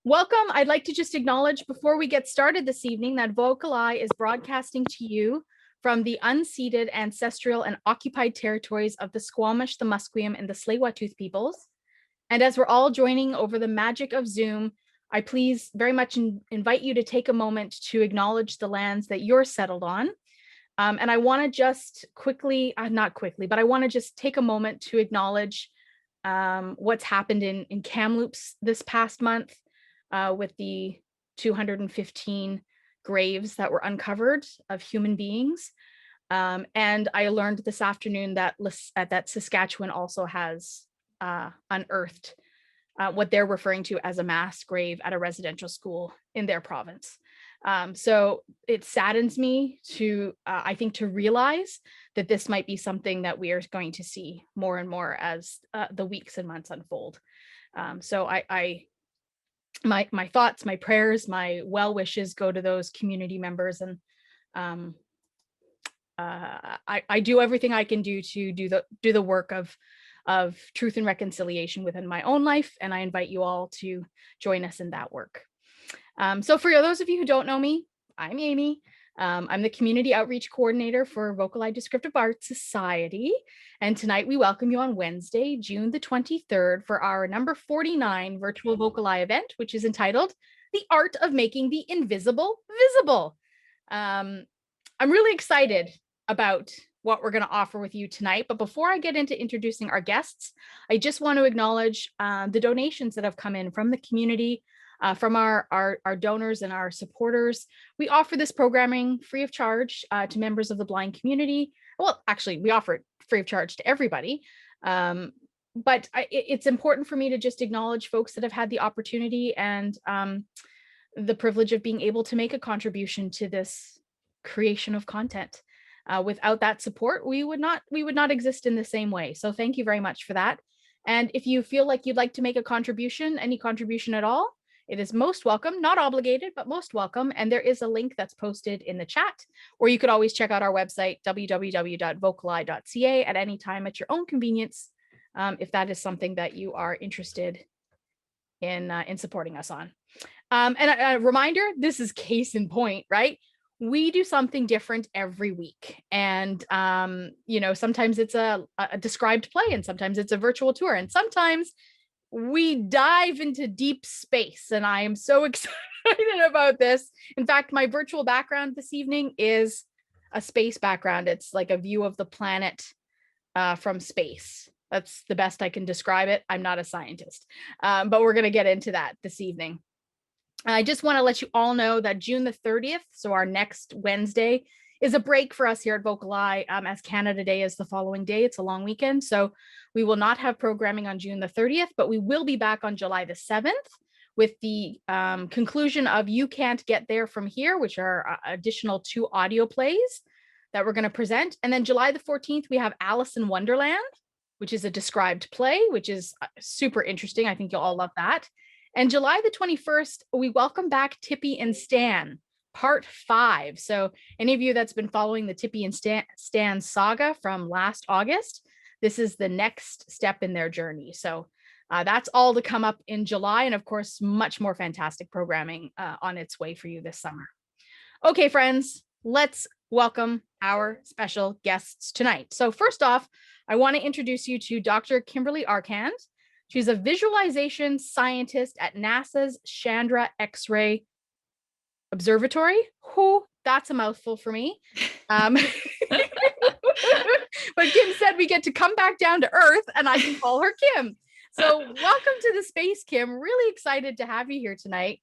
Welcome. I'd like to just acknowledge before we get started this evening that VocalEye is broadcasting to you from the unceded ancestral and occupied territories of the Squamish, the Musqueam, and the Tsleil-Waututh peoples. And as we're all joining over the magic of Zoom, I please very much invite you to take a moment to acknowledge the lands that you're settled on. And I want to just quickly, not quickly, but I want to just take a moment to acknowledge what's happened in Kamloops this past month with the 215 graves that were uncovered of human beings. And I learned this afternoon that Saskatchewan also has unearthed what they're referring to as a mass grave at a residential school in their province. So it saddens me to, I think, to realize that this might be something that we are going to see more and more as the weeks and months unfold. So my thoughts, my prayers, my well wishes go to those community members, and I do everything I can do to do the work of truth and reconciliation within my own life, and I invite you all to join us in that work. So for those of you who don't know me, I'm Amy. I'm the Community Outreach Coordinator for VocalEye Descriptive Art Society. And tonight we welcome you on Wednesday, June the 23rd for our number 49 virtual VocalEye event, which is entitled The Art of Making the Invisible Visible. I'm really excited about what we're going to offer with you tonight. But before I get into introducing our guests, I just want to acknowledge the donations that have come in from the community, from our donors and our supporters. We offer this programming free of charge to members of the blind community. Well, actually, we offer it free of charge to everybody. But it's important for me to just acknowledge folks that have had the opportunity and the privilege of being able to make a contribution to this creation of content. Without that support, we would not exist in the same way. So thank you very much for that. And if you feel like you'd like to make a contribution, any contribution at all, it is most welcome, not obligated, but most welcome. And there is a link that's posted in the chat, or you could always check out our website, www.vocaleye.ca, at any time at your own convenience, if that is something that you are interested in supporting us on. And a reminder, this is case in point, right? We do something different every week. And, sometimes it's a described play, and sometimes it's a virtual tour, and sometimes we dive into deep space, and I am so excited about this. In fact, my virtual background this evening is a space background. It's like a view of the planet from space. That's the best I can describe it. I'm not a scientist, but we're going to get into that this evening. I just want to let you all know that June the 30th, so our next Wednesday, is a break for us here at VocalEye, as Canada Day is the following day. It's a long weekend, so we will not have programming on June the 30th, but we will be back on July the 7th with the conclusion of You Can't Get There From Here, which are additional 2 audio plays that we're going to present. And then July the 14th, we have Alice in Wonderland, which is a described play, which is super interesting. I think you'll all love that. And July the 21st, we welcome back Tippy and Stan, part 5. So any of you that's been following the Tippy and Stan saga from last August, this is the next step in their journey. So that's all to come up in July. And of course, much more fantastic programming on its way for you this summer. Okay, friends, let's welcome our special guests tonight. So first off, I want to introduce you to Dr. Kimberly Arcand. She's a visualization scientist at NASA's Chandra X-ray Observatory. That's a mouthful for me. But Kim said we get to come back down to Earth, and I can call her Kim. So welcome to the space, Kim. Really excited to have you here tonight.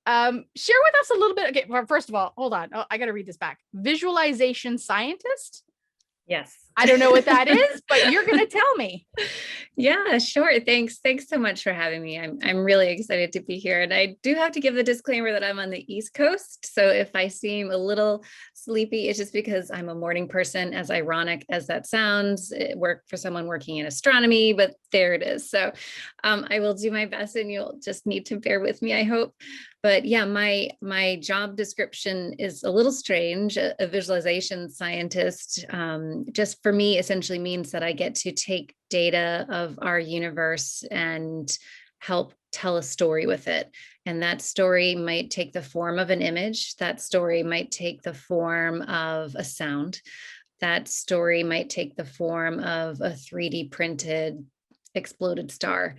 Share with us a little bit. Okay, well, first of all, hold on. Oh, I got to read this back. Visualization scientist? Yes. I don't know what that is, but you're going to tell me. Yeah, sure. Thanks so much for having me. I'm really excited to be here. And I do have to give the disclaimer that I'm on the East Coast. So if I seem a little sleepy, it's just because I'm a morning person, as ironic as that sounds. It worked for someone working in astronomy, but there it is. So I will do my best, and you'll just need to bear with me, I hope. But yeah, my job description is a little strange. A visualization scientist, just for me, essentially means that I get to take data of our universe and help tell a story with it. And that story might take the form of an image. That story might take the form of a sound. That story might take the form of a 3D printed exploded star.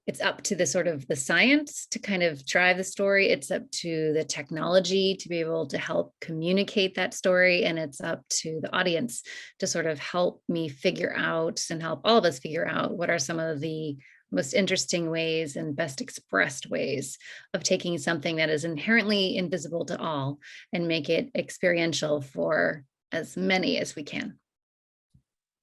It's up to the sort of the science to kind of drive the story. It's up to the technology to be able to help communicate that story. And it's up to the audience to sort of help me figure out and help all of us figure out what are some of the most interesting ways and best expressed ways of taking something that is inherently invisible to all and make it experiential for as many as we can.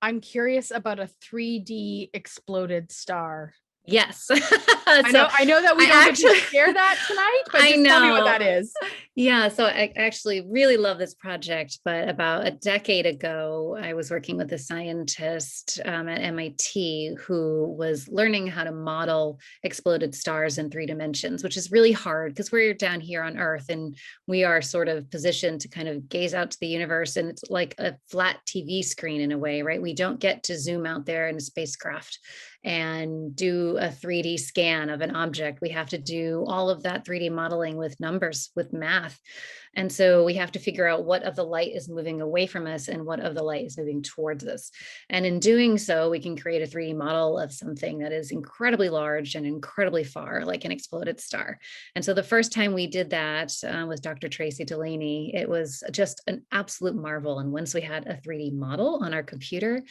I'm curious about a 3D exploded star. Yes. I know that we don't get to share that tonight, but just tell me what that is. Yeah, so I actually really love this project, but about a decade ago, I was working with a scientist at MIT who was learning how to model exploded stars in 3 dimensions, which is really hard because we're down here on Earth and we are sort of positioned to kind of gaze out to the universe, and it's like a flat TV screen in a way, right? We don't get to zoom out there in a spacecraft and do a 3D scan of an object. We have to do all of that 3D modeling with numbers, with math. And so we have to figure out what of the light is moving away from us and what of the light is moving towards us. And in doing so, we can create a 3D model of something that is incredibly large and incredibly far, like an exploded star. And so the first time we did that with Dr. Tracy Delaney, it was just an absolute marvel. And once we had a 3D model on our computer,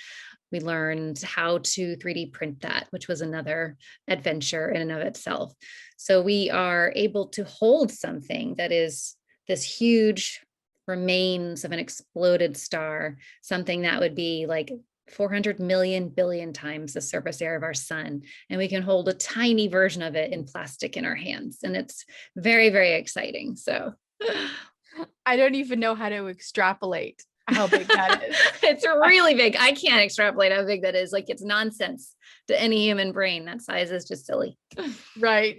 we learned how to 3D print that, which was another adventure in and of itself. So we are able to hold something that is this huge remains of an exploded star, something that would be like 400 million billion times the surface area of our sun. And we can hold a tiny version of it in plastic in our hands. And it's very, very exciting. So I don't even know how to extrapolate how big that is. It's really big. I can't extrapolate how big that is. Like, it's nonsense to any human brain. That size is just silly. Right.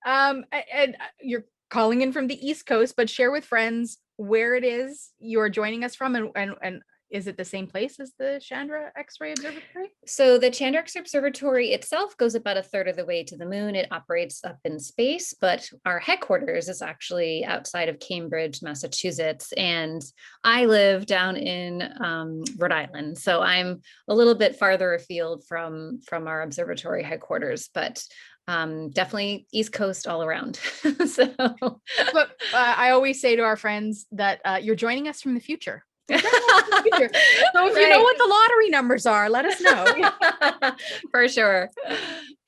And you're calling in from the East Coast, but share with friends where it is you're joining us from, and is it the same place as the Chandra X-ray Observatory? So the Chandra X-ray Observatory itself goes about 1/3 of the way to the moon. It operates up in space, but our headquarters is actually outside of Cambridge, Massachusetts. And I live down in Rhode Island. So I'm a little bit farther afield from our observatory headquarters, but definitely East Coast all around. But I always say to our friends that you're joining us from the future. So if you know what the lottery numbers are, let us know. For sure.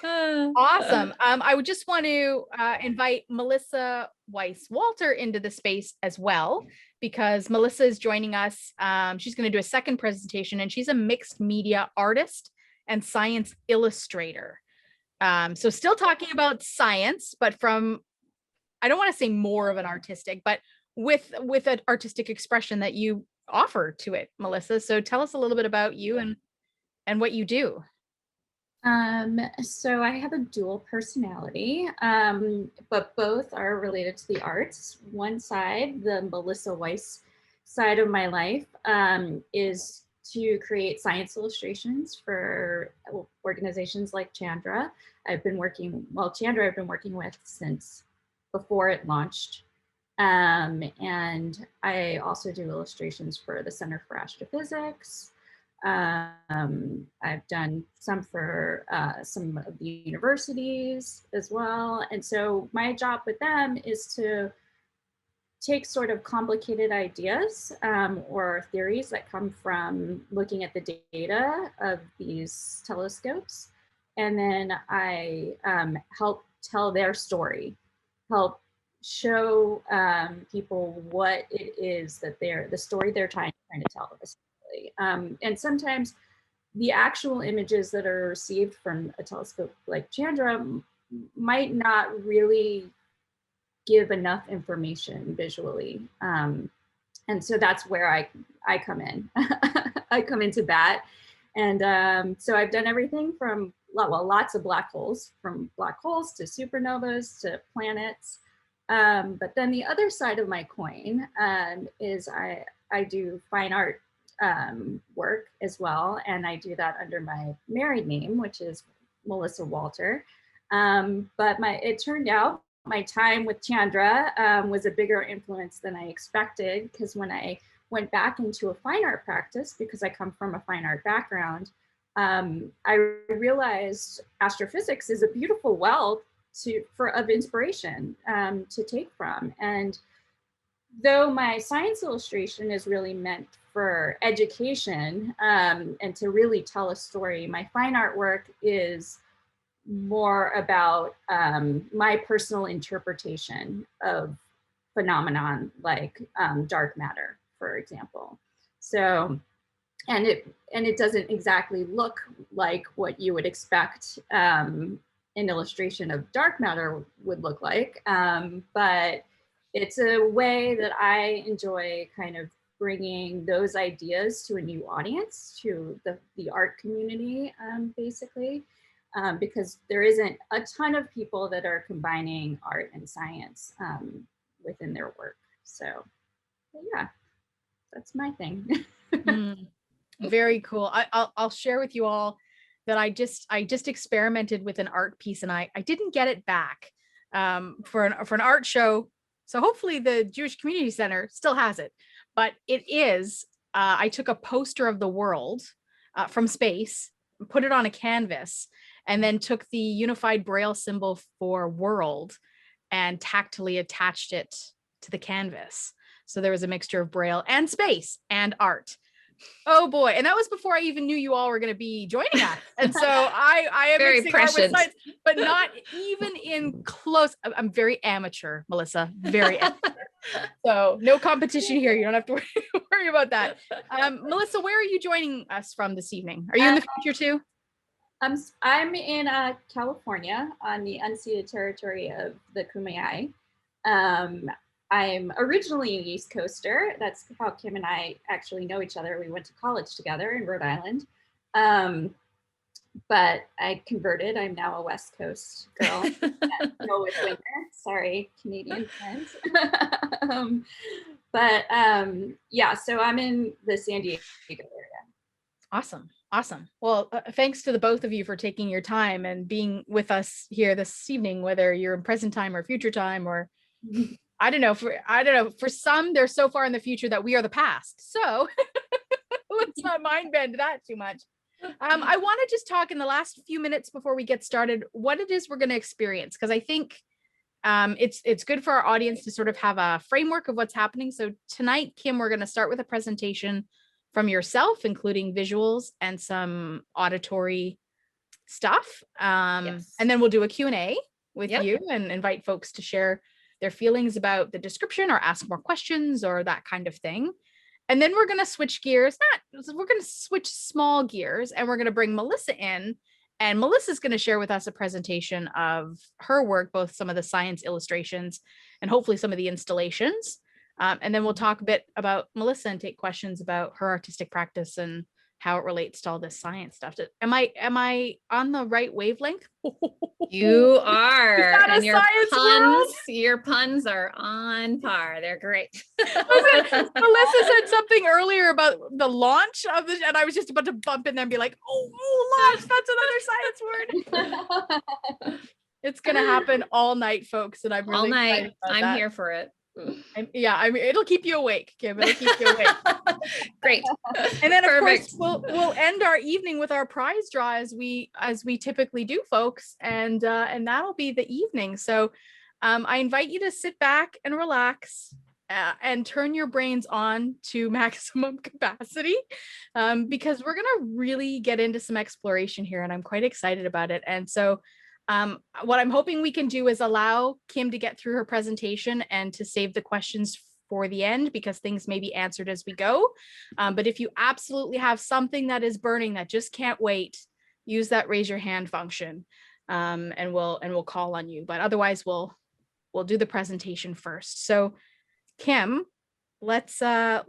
Awesome. I would just want to invite Melissa Weiss Walter into the space as well, because Melissa is joining us. She's going to do a second presentation, and she's a mixed media artist and science illustrator. So still talking about science, but from, I don't want to say more of an artistic, but with an artistic expression that you offer to it, Melissa. So tell us a little bit about you and what you do. So I have a dual personality, but both are related to the arts. One side, the Melissa Weiss side of my life, is to create science illustrations for organizations like Chandra. Chandra I've been working with since before it launched. And I also do illustrations for the Center for Astrophysics. I've done some for some of the universities as well. And so my job with them is to take sort of complicated ideas or theories that come from looking at the data of these telescopes. And then I help tell their story, help show people what it is that the story they're trying to tell, essentially. And sometimes the actual images that are received from a telescope like Chandra might not really give enough information visually. And so that's where I come in. I come into bat. And so I've done everything from, lots of black holes, from black holes to supernovas to planets. But then the other side of my coin is I do fine art work as well. And I do that under my married name, which is Melissa Walter. But it turned out my time with Chandra was a bigger influence than I expected, because when I went back into a fine art practice, because I come from a fine art background, I realized astrophysics is a beautiful well of inspiration to take from. And though my science illustration is really meant for education and to really tell a story, my fine art work is more about my personal interpretation of phenomenon like dark matter, for example. So, and it doesn't exactly look like what you would expect an illustration of dark matter would look like, but it's a way that I enjoy kind of bringing those ideas to a new audience, to the art community, basically, because there isn't a ton of people that are combining art and science within their work. So yeah, that's my thing. Very cool. I'll share with you all that I just experimented with an art piece, and I didn't get it back for an art show. So hopefully the Jewish Community Center still has it, but it is, I took a poster of the world from space, put it on a canvas, and then took the unified Braille symbol for world and tactily attached it to the canvas. So there was a mixture of Braille and space and art. Oh boy. And that was before I even knew you all were going to be joining us. And so I am very mixing art with prescient. science, but not even in close. I'm very amateur, Melissa, very amateur. So no competition here. You don't have to worry about that. Melissa, where are you joining us from this evening? Are you in the future too? I'm in California on the unceded territory of the Kumeyaay. I'm originally an East Coaster. That's how Kim and I actually know each other. We went to college together in Rhode Island. But I converted. I'm now a West Coast girl. Go with winter. Sorry, Canadian friends. Yeah, so I'm in the San Diego area. Awesome. Awesome. Well, thanks to the both of you for taking your time and being with us here this evening, whether you're in present time or future time, or I don't know, for some, they're so far in the future that we are the past. So let's not mind bend that too much. I want to just talk in the last few minutes before we get started, what it is we're going to experience, because I think it's good for our audience to sort of have a framework of what's happening. So tonight, Kim, we're going to start with a presentation from yourself, including visuals and some auditory stuff. Yes. And then we'll do a Q&A with Yep. you and invite folks to share their feelings about the description or ask more questions or that kind of thing. And then we're going to switch gears. We're going to switch small gears, and we're going to bring Melissa in. And Melissa's going to share with us a presentation of her work, both some of the science illustrations and hopefully some of the installations. And then we'll talk a bit about Melissa and take questions about her artistic practice and how it relates to all this science stuff. Am I on the right wavelength? You are. And your puns are on par. They're great. Melissa said something earlier about the launch of this, and I was just about to bump in there and be like, oh, launch, that's another science word. It's gonna happen all night, folks, and I'm really all night. excited about I'm that. here for it. It'll keep you awake, Kim. It'll keep you awake. Great. And then of Perfect. course we'll end our evening with our prize draw as we typically do, folks, and that'll be the evening. So I invite you to sit back and relax and turn your brains on to maximum capacity, because we're gonna really get into some exploration here, and I'm quite excited about it. And so what I'm hoping we can do is allow Kim to get through her presentation and to save the questions for the end, because things may be answered as we go. But if you absolutely have something that is burning that just can't wait, use that raise your hand function, and we'll call on you. But otherwise, we'll do the presentation first. So Kim, let's have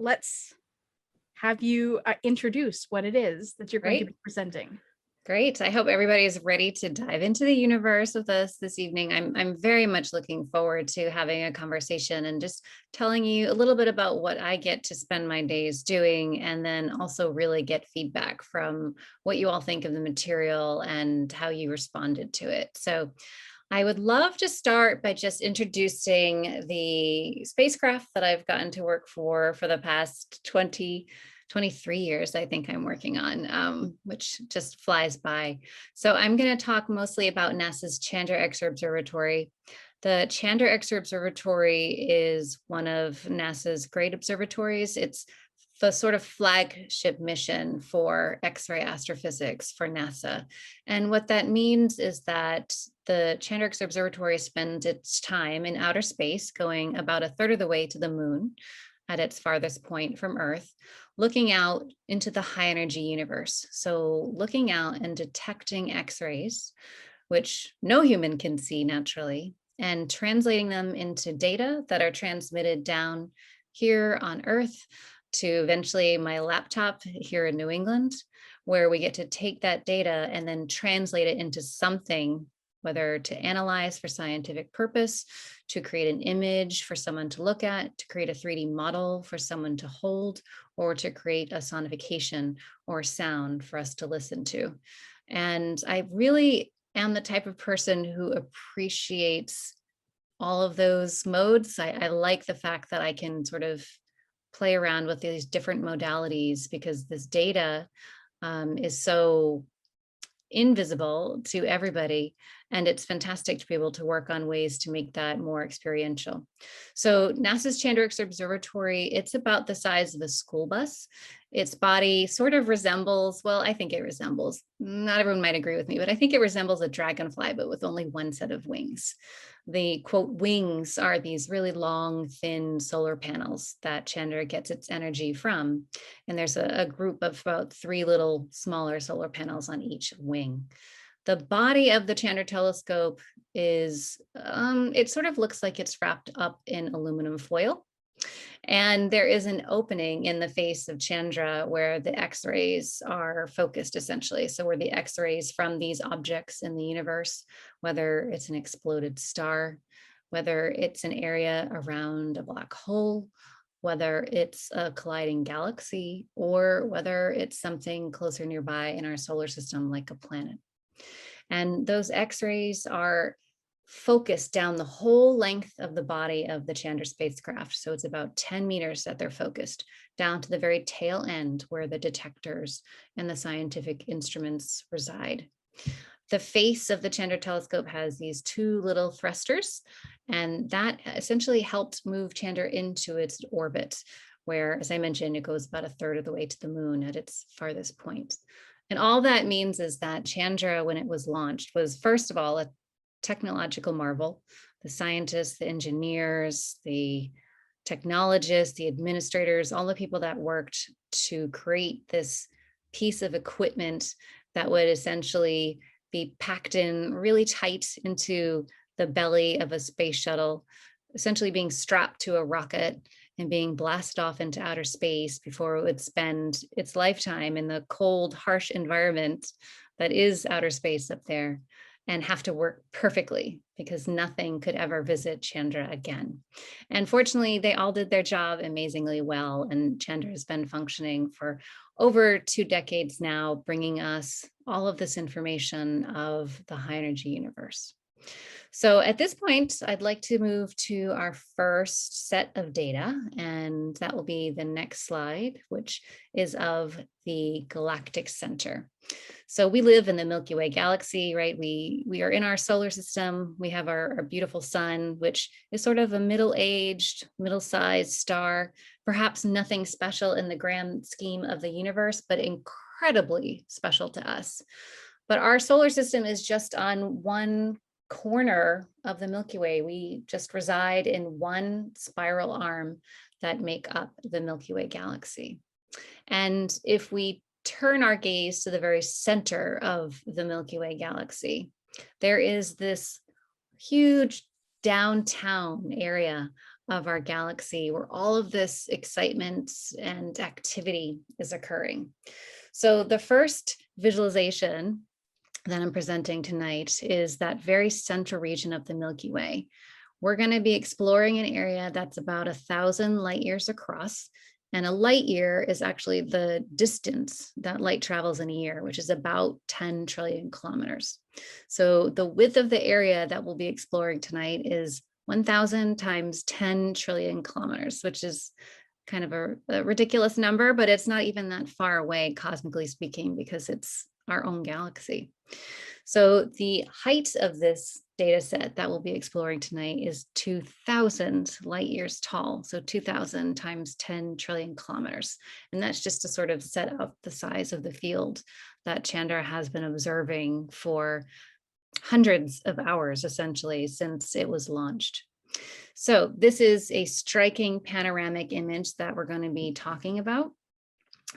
you introduce what it is that you're going to be presenting. Great. I hope everybody's ready to dive into the universe with us this evening. I'm very much looking forward to having a conversation and just telling you a little bit about what I get to spend my days doing, and then also really get feedback from what you all think of the material and how you responded to it. So I would love to start by just introducing the spacecraft that I've gotten to work for the past 23 years, I think I'm working on, which just flies by. So I'm going to talk mostly about NASA's Chandra X-ray Observatory. The Chandra X-ray Observatory is one of NASA's great observatories. It's the sort of flagship mission for X-ray astrophysics for NASA. And what that means is that the Chandra X-ray Observatory spends its time in outer space, going about a third of the way to the moon at its farthest point from Earth, looking out into the high energy universe. So looking out and detecting X-rays, which no human can see naturally, and translating them into data that are transmitted down here on Earth to eventually my laptop here in New England, where we get to take that data and then translate it into something, whether to analyze for scientific purpose, to create an image for someone to look at, to create a 3D model for someone to hold, or to create a sonification or sound for us to listen to. And I really am the type of person who appreciates all of those modes. I like the fact that I can sort of play around with these different modalities, because this data is so invisible to everybody, and it's fantastic to be able to work on ways to make that more experiential. So NASA's Chandra X-ray Observatory, it's about the size of a school bus. Its body sort of resembles, well, I think it resembles, not everyone might agree with me, but I think it resembles a dragonfly, but with only one set of wings. The quote wings are these really long, thin solar panels that Chandra gets its energy from. And there's a group of about 3 little smaller solar panels on each wing. The body of the Chandra telescope is, it sort of looks like it's wrapped up in aluminum foil. And there is an opening in the face of Chandra where the X-rays are focused, essentially. So where the X-rays from these objects in the universe, whether it's an exploded star, whether it's an area around a black hole, whether it's a colliding galaxy, or whether it's something closer nearby in our solar system, like a planet. And those X-rays are focused down the whole length of the body of the Chandra spacecraft. So it's about 10 meters that they're focused, down to the very tail end where the detectors and the scientific instruments reside. The face of the Chandra telescope has these 2 little thrusters, and that essentially helped move Chandra into its orbit, where, as I mentioned, it goes about a third of the way to the moon at its farthest point. And all that means is that Chandra, when it was launched, was first of all a technological marvel. The scientists, the engineers, the technologists, the administrators, all the people that worked to create this piece of equipment that would essentially be packed in really tight into the belly of a space shuttle, essentially being strapped to a rocket and being blasted off into outer space before it would spend its lifetime in the cold, harsh environment that is outer space up there, and have to work perfectly because nothing could ever visit Chandra again. And fortunately, they all did their job amazingly well, and Chandra has been functioning for over 2 decades now, bringing us all of this information of the high energy universe. So at this point, I'd like to move to our first set of data, and that will be the next slide, which is of the galactic center. So we live in the Milky Way galaxy, right? We are in our solar system. We have our beautiful sun, which is sort of a middle-aged, middle-sized star, perhaps nothing special in the grand scheme of the universe, but incredibly special to us. But our solar system is just on one corner of the Milky Way. We just reside in one spiral arm that make up the Milky Way galaxy. And if we turn our gaze to the very center of the Milky Way galaxy, there is this huge downtown area of our galaxy where all of this excitement and activity is occurring. So the first visualization that I'm presenting tonight is that very central region of the Milky Way. We're going to be exploring an area that's about 1,000 light years across. And a light year is actually the distance that light travels in a year, which is about 10 trillion kilometers. So the width of the area that we'll be exploring tonight is 1,000 times 10 trillion kilometers, which is kind of a ridiculous number, but it's not even that far away, cosmically speaking, because it's our own galaxy. So the height of this data set that we'll be exploring tonight is 2,000 light years tall. So 2,000 times 10 trillion kilometers. And that's just to sort of set up the size of the field that Chandra has been observing for hundreds of hours, essentially, since it was launched. So this is a striking panoramic image that we're going to be talking about.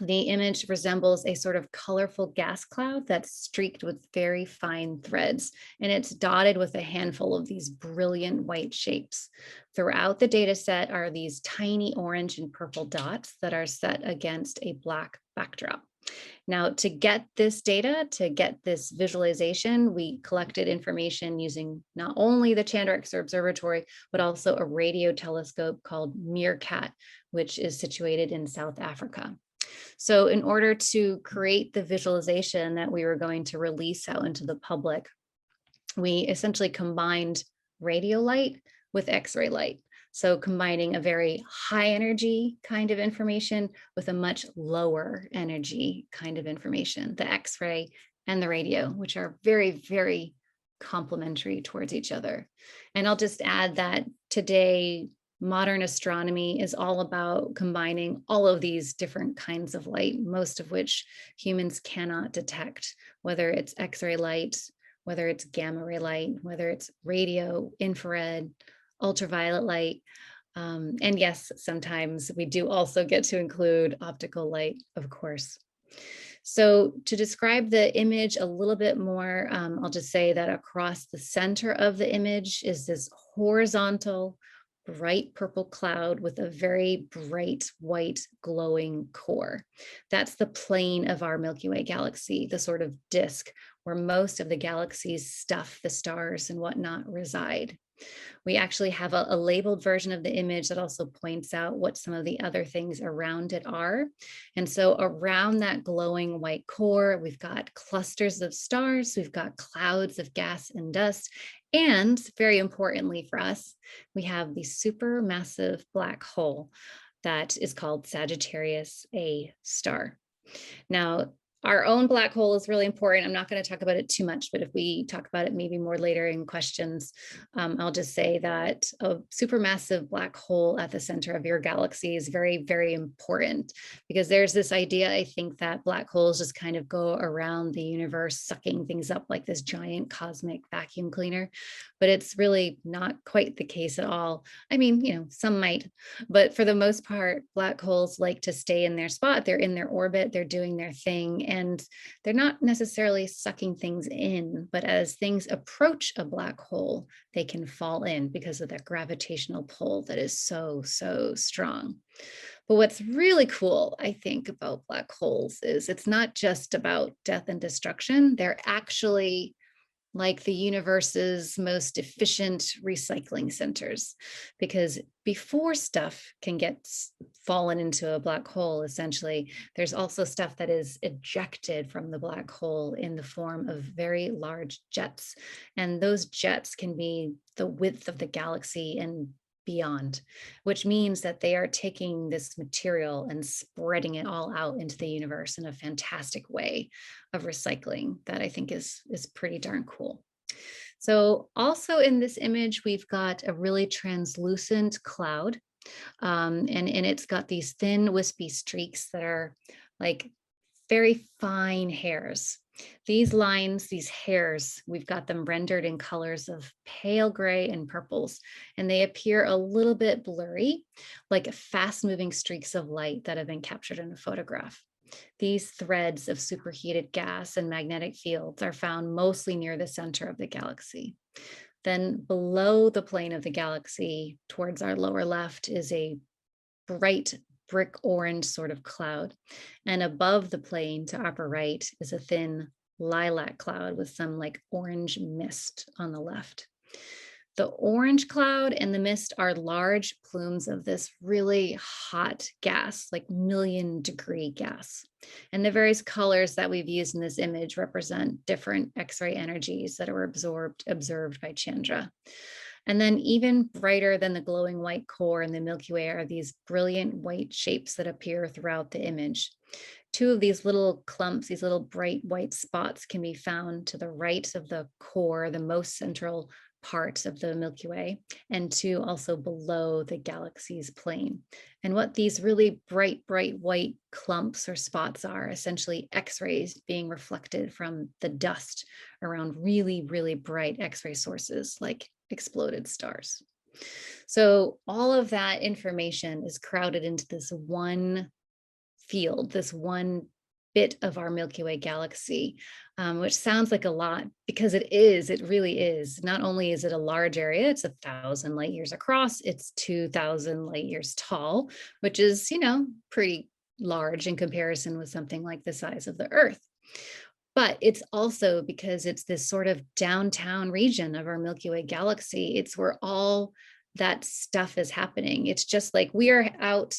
The image resembles a sort of colorful gas cloud that's streaked with very fine threads, and it's dotted with a handful of these brilliant white shapes. Throughout the data set are these tiny orange and purple dots that are set against a black backdrop. Now, to get this data, to get this visualization, we collected information using not only the Chandra Observatory, but also a radio telescope called Meerkat, which is situated in South Africa. So in order to create the visualization that we were going to release out into the public, we essentially combined radio light with X-ray light. So combining a very high energy kind of information with a much lower energy kind of information, the X-ray and the radio, which are very, very complementary towards each other. And I'll just add that today, modern astronomy is all about combining all of these different kinds of light, most of which humans cannot detect, whether it's X-ray light, whether it's gamma ray light, whether it's radio, infrared, ultraviolet light. And yes, sometimes we do also get to include optical light, of course. So to describe the image a little bit more, I'll just say that across the center of the image is this horizontal, bright purple cloud with a very bright white glowing core. That's the plane of our Milky Way galaxy, the sort of disk where most of the galaxy's stuff, the stars and whatnot, reside. We actually have a labeled version of the image that also points out what some of the other things around it are. And so around that glowing white core, we've got clusters of stars, we've got clouds of gas and dust, and very importantly for us, we have the supermassive black hole that is called Sagittarius A star. Now, our own black hole is really important. I'm not going to talk about it too much, but if we talk about it maybe more later in questions, I'll just say that a supermassive black hole at the center of your galaxy is very, very important because there's this idea, I think, that black holes just kind of go around the universe, sucking things up like this giant cosmic vacuum cleaner, but it's really not quite the case at all. I mean, you know, some might, but for the most part, black holes like to stay in their spot. They're in their orbit, they're doing their thing. And they're not necessarily sucking things in, but as things approach a black hole, they can fall in because of that gravitational pull that is so, so strong. But what's really cool, I think, about black holes is it's not just about death and destruction. They're actually like the universe's most efficient recycling centers, because before stuff can get fallen into a black hole, essentially, there's also stuff that is ejected from the black hole in the form of very large jets. And those jets can be the width of the galaxy and beyond, which means that they are taking this material and spreading it all out into the universe in a fantastic way of recycling that I think is pretty darn cool. So also in this image, we've got a really translucent cloud, and it's got these thin wispy streaks that are like very fine hairs. These lines, these hairs, we've got them rendered in colors of pale gray and purples, and they appear a little bit blurry, like fast moving streaks of light that have been captured in a photograph. These threads of superheated gas and magnetic fields are found mostly near the center of the galaxy. Then below the plane of the galaxy, towards our lower left, is a bright brick orange sort of cloud. And above the plane to upper right is a thin lilac cloud with some like orange mist on the left. The orange cloud and the mist are large plumes of this really hot gas, like million-degree gas. And the various colors that we've used in this image represent different X-ray energies that are observed by Chandra. And then even brighter than the glowing white core in the Milky Way are these brilliant white shapes that appear throughout the image. Two of these little clumps, these little bright white spots, can be found to the right of the core, the most central part of the Milky Way, and two also below the galaxy's plane. And what these really bright white clumps or spots are essentially X-rays being reflected from the dust around really bright X-ray sources like exploded stars. So all of that information is crowded into this one field, this one bit of our Milky Way galaxy, which sounds like a lot because it really is. Not only is it a large area, it's 1,000 light years across, it's 2,000 light years tall, which is, pretty large in comparison with something like the size of the Earth. But it's also because it's this sort of downtown region of our Milky Way galaxy. It's where all that stuff is happening. It's just like we are out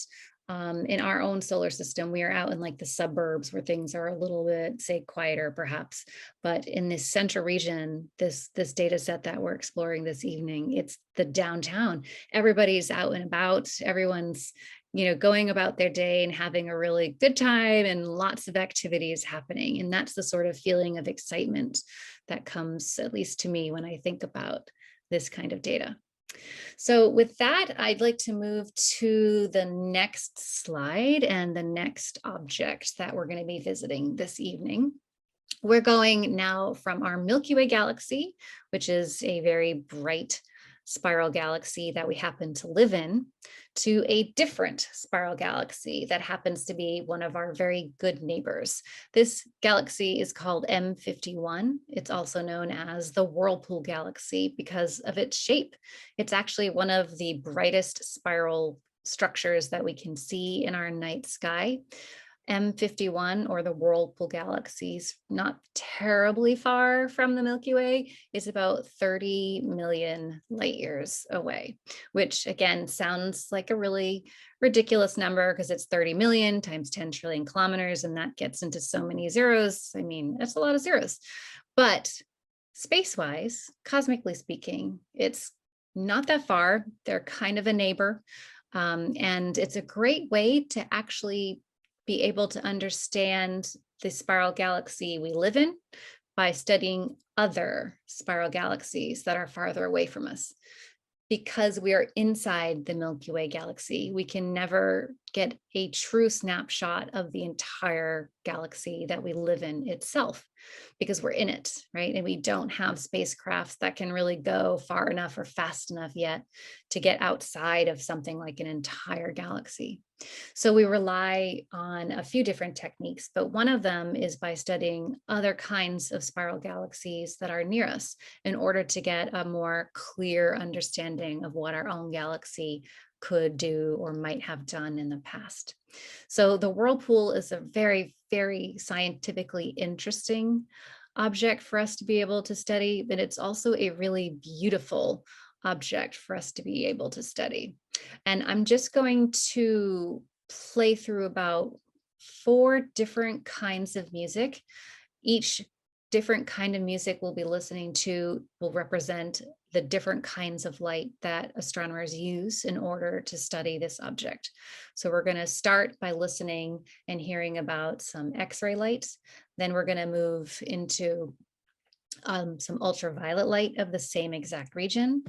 in our own solar system, we are out in like the suburbs where things are a little bit, say, quieter perhaps. But in this central region, this data set that we're exploring this evening, it's the downtown. Everybody's out and about. Everyone's, going about their day and having a really good time and lots of activities happening. And that's the sort of feeling of excitement that comes, at least to me, when I think about this kind of data. So with that, I'd like to move to the next slide and the next object that we're going to be visiting this evening. We're going now from our Milky Way galaxy, which is a very bright spiral galaxy that we happen to live in, to a different spiral galaxy that happens to be one of our very good neighbors. This galaxy is called M51. It's also known as the Whirlpool Galaxy because of its shape. It's actually one of the brightest spiral structures that we can see in our night sky. M51, or the Whirlpool Galaxies, not terribly far from the Milky Way, is about 30 million light years away, which again sounds like a really ridiculous number because it's 30 million times 10 trillion kilometers, and that gets into so many zeros. I mean, that's a lot of zeros. But space-wise, cosmically speaking, it's not that far. They're kind of a neighbor. And it's a great way to actually be able to understand the spiral galaxy we live in by studying other spiral galaxies that are farther away from us. Because we are inside the Milky Way galaxy, we can never get a true snapshot of the entire galaxy that we live in itself, because we're in it, right? And we don't have spacecrafts that can really go far enough or fast enough yet to get outside of something like an entire galaxy. So we rely on a few different techniques, but one of them is by studying other kinds of spiral galaxies that are near us in order to get a more clear understanding of what our own galaxy could do or might have done in the past. So the Whirlpool is a very, very scientifically interesting object for us to be able to study, but it's also a really beautiful object for us to be able to study. And I'm just going to play through about 4 different kinds of music. Each different kind of music we'll be listening to will represent the different kinds of light that astronomers use in order to study this object. So we're going to start by listening and hearing about some X-ray light. Then we're going to move into some ultraviolet light of the same exact region.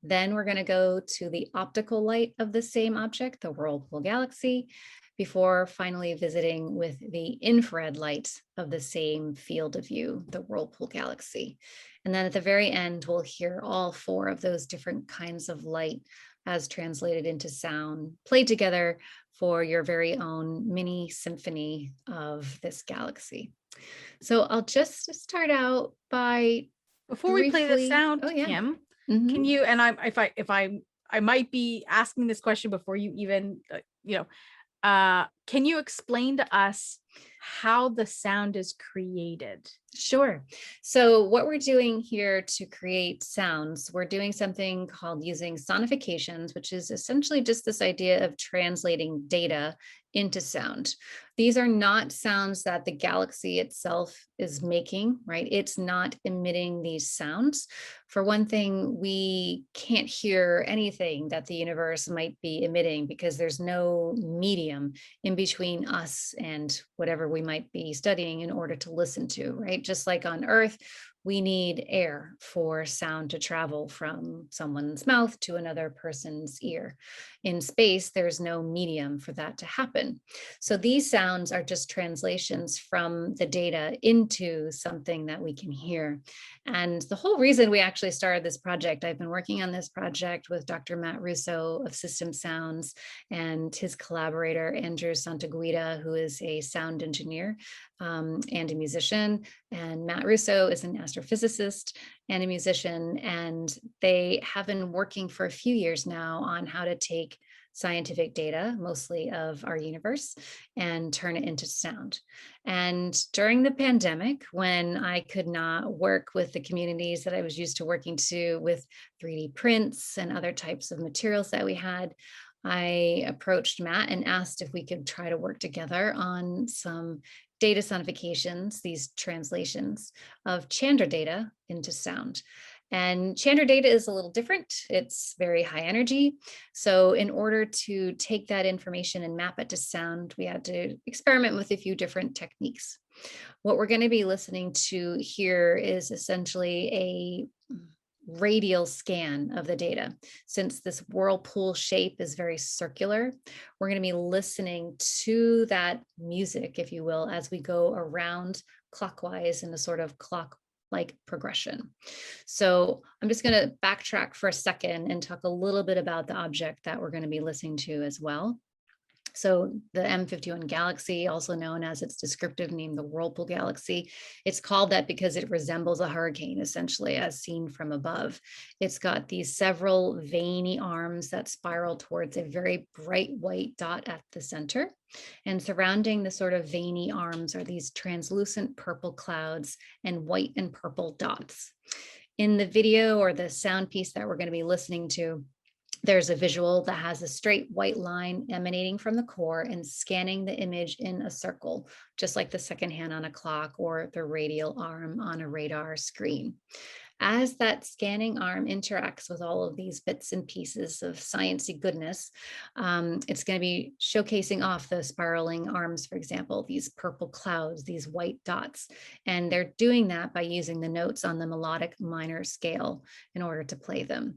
Then we're going to go to the optical light of the same object, the Whirlpool Galaxy, before finally visiting with the infrared light of the same field of view, the Whirlpool Galaxy. And then at the very end, we'll hear all 4 of those different kinds of light as translated into sound, played together for your very own mini symphony of this galaxy. So I'll just start out by Before we play the sound, Kim, can you, and I might be asking this question before you even, can you explain to us how the sound is created? Sure. So what we're doing here to create sounds, we're doing something called using sonifications, which is essentially just this idea of translating data into sound. These are not sounds that the galaxy itself is making, right? It's not emitting these sounds. For one thing, we can't hear anything that the universe might be emitting because there's no medium in between us and whatever we might be studying in order to listen to, right? Just like on Earth, we need air for sound to travel from someone's mouth to another person's ear. In space, there's no medium for that to happen. So these sounds are just translations from the data into something that we can hear. And the whole reason we actually started this project, I've been working on this project with Dr. Matt Russo of System Sounds and his collaborator, Andrew Santaguida, who is a sound engineer and a musician. And Matt Russo is an astrophysicist and a musician. And they have been working for a few years now on how to take scientific data, mostly of our universe, and turn it into sound. And during the pandemic, when I could not work with the communities that I was used to working to with 3D prints and other types of materials that we had, I approached Matt and asked if we could try to work together on some data sonifications, these translations of Chandra data into sound. And Chandra data is a little different. It's very high energy. So in order to take that information and map it to sound, we had to experiment with a few different techniques. What we're going to be listening to here is essentially a radial scan of the data. Since this whirlpool shape is very circular, we're going to be listening to that music, if you will, as we go around clockwise in a sort of clock-like progression. So I'm just going to backtrack for a second and talk a little bit about the object that we're going to be listening to as well. So the M51 galaxy, also known as its descriptive name, the Whirlpool Galaxy, it's called that because it resembles a hurricane, essentially, as seen from above. It's got these several veiny arms that spiral towards a very bright white dot at the center. And surrounding the sort of veiny arms are these translucent purple clouds and white and purple dots. In the video or the sound piece that we're going to be listening to, there's a visual that has a straight white line emanating from the core and scanning the image in a circle, just like the second hand on a clock or the radial arm on a radar screen. As that scanning arm interacts with all of these bits and pieces of sciencey goodness, it's going to be showcasing off the spiraling arms, for example, these purple clouds, these white dots, and they're doing that by using the notes on the melodic minor scale in order to play them.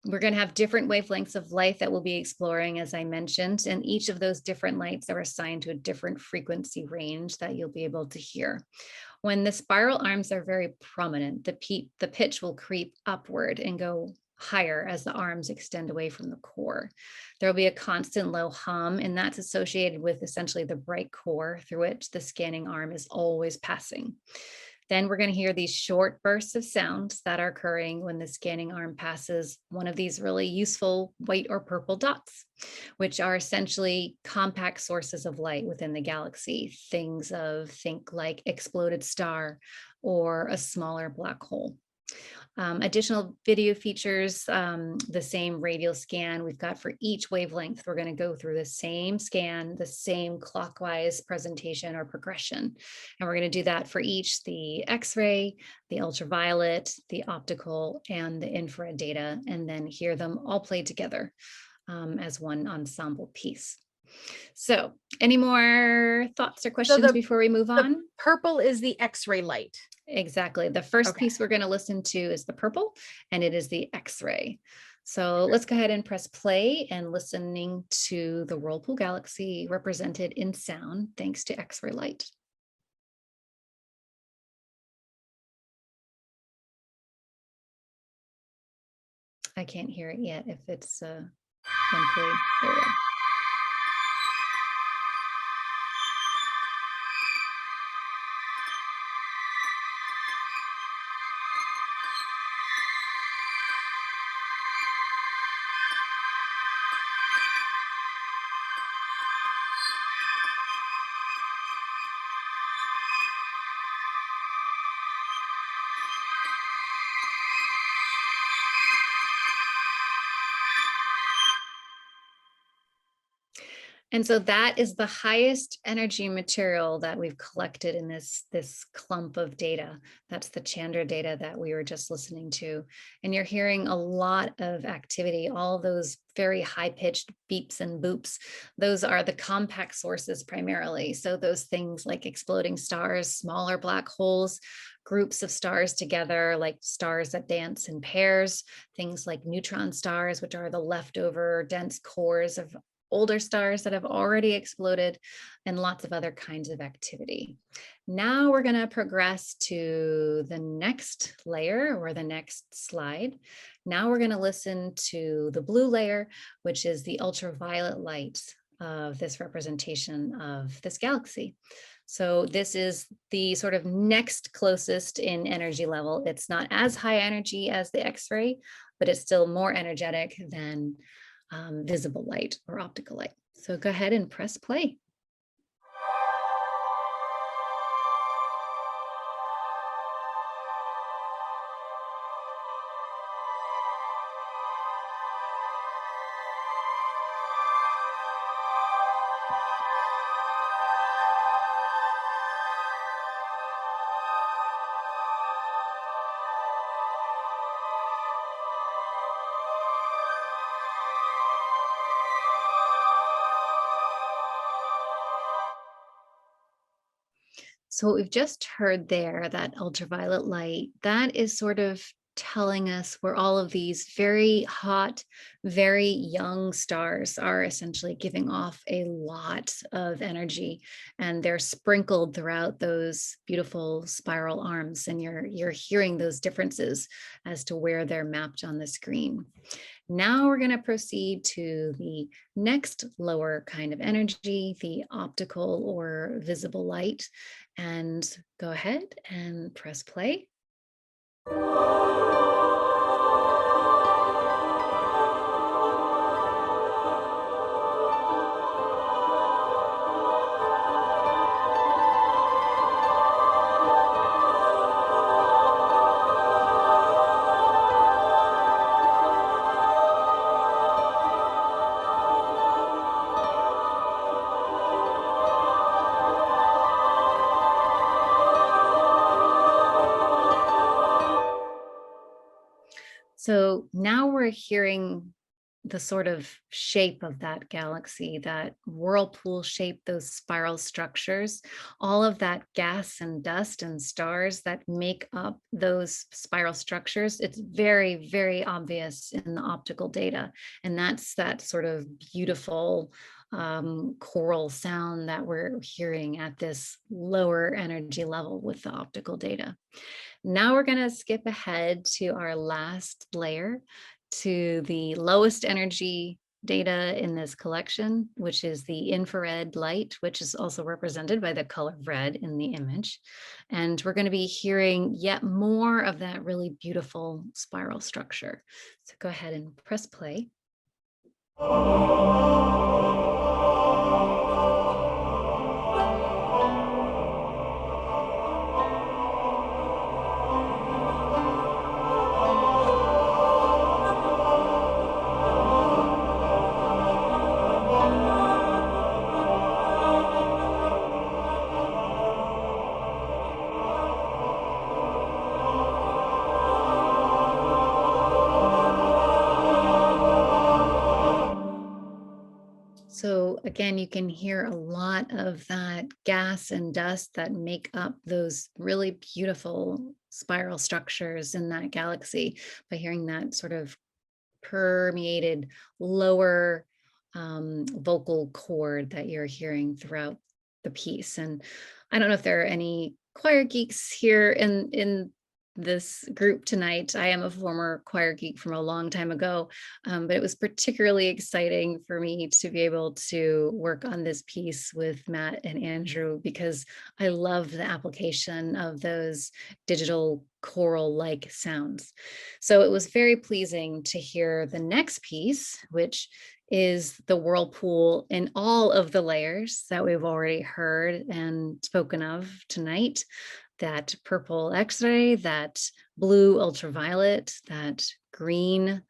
We're going to have different wavelengths of light that we'll be exploring, as I mentioned, and each of those different lights are assigned to a different frequency range that you'll be able to hear. When the spiral arms are very prominent, the pitch will creep upward and go higher as the arms extend away from the core. There will be a constant low hum, and that's associated with essentially the bright core through which the scanning arm is always passing. Then we're going to hear these short bursts of sounds that are occurring when the scanning arm passes one of these really useful white or purple dots, which are essentially compact sources of light within the galaxy. Think like exploded star or a smaller black hole. Additional video features, the same radial scan we've got for each wavelength. We're going to go through the same scan, the same clockwise presentation or progression. And we're going to do that for each, the X-ray, the ultraviolet, the optical, and the infrared data, and then hear them all played together as one ensemble piece. So any more thoughts or questions before we move on? Purple is the X-ray light. Exactly. The first piece we're going to listen to is the purple, and it is the X-ray. So let's go ahead and press play and listening to the Whirlpool Galaxy represented in sound thanks to X-ray light. I can't hear it yet if it's been played. There we go. And so that is the highest energy material that we've collected in this clump of data. That's the Chandra data that we were just listening to. And you're hearing a lot of activity, all those very high-pitched beeps and boops. Those are the compact sources primarily. So those things like exploding stars, smaller black holes, groups of stars together, like stars that dance in pairs, things like neutron stars, which are the leftover dense cores of older stars that have already exploded, and lots of other kinds of activity. Now we're going to progress to the next layer or the next slide. Now we're going to listen to the blue layer, which is the ultraviolet light of this representation of this galaxy. So this is the sort of next closest in energy level. It's not as high energy as the X-ray, but it's still more energetic than visible light or optical light. So go ahead and press play. So what we've just heard there, that ultraviolet light, that is sort of telling us where all of these very hot, very young stars are essentially giving off a lot of energy, and they're sprinkled throughout those beautiful spiral arms, and you're hearing those differences as to where they're mapped on the screen. Now we're going to proceed to the next lower kind of energy, the optical or visible light, and go ahead and press play. So now we're hearing the sort of shape of that galaxy, that whirlpool shape, those spiral structures, all of that gas and dust and stars that make up those spiral structures. It's very, very obvious in the optical data. And that's that sort of beautiful choral sound that we're hearing at this lower energy level with the optical data. Now we're going to skip ahead to our last layer, to the lowest energy data in this collection, which is the infrared light, which is also represented by the color red in the image. And we're going to be hearing yet more of that really beautiful spiral structure. So go ahead and press play. So again, you can hear a lot of that gas and dust that make up those really beautiful spiral structures in that galaxy by hearing that sort of permeated lower vocal chord that you're hearing throughout the piece. And I don't know if there are any choir geeks here in this group tonight. I am a former choir geek from a long time ago, but it was particularly exciting for me to be able to work on this piece with Matt and Andrew, because I love the application of those digital choral-like sounds. So it was very pleasing to hear the next piece, which is the whirlpool in all of the layers that we've already heard and spoken of tonight. That purple X-ray, that blue ultraviolet, that green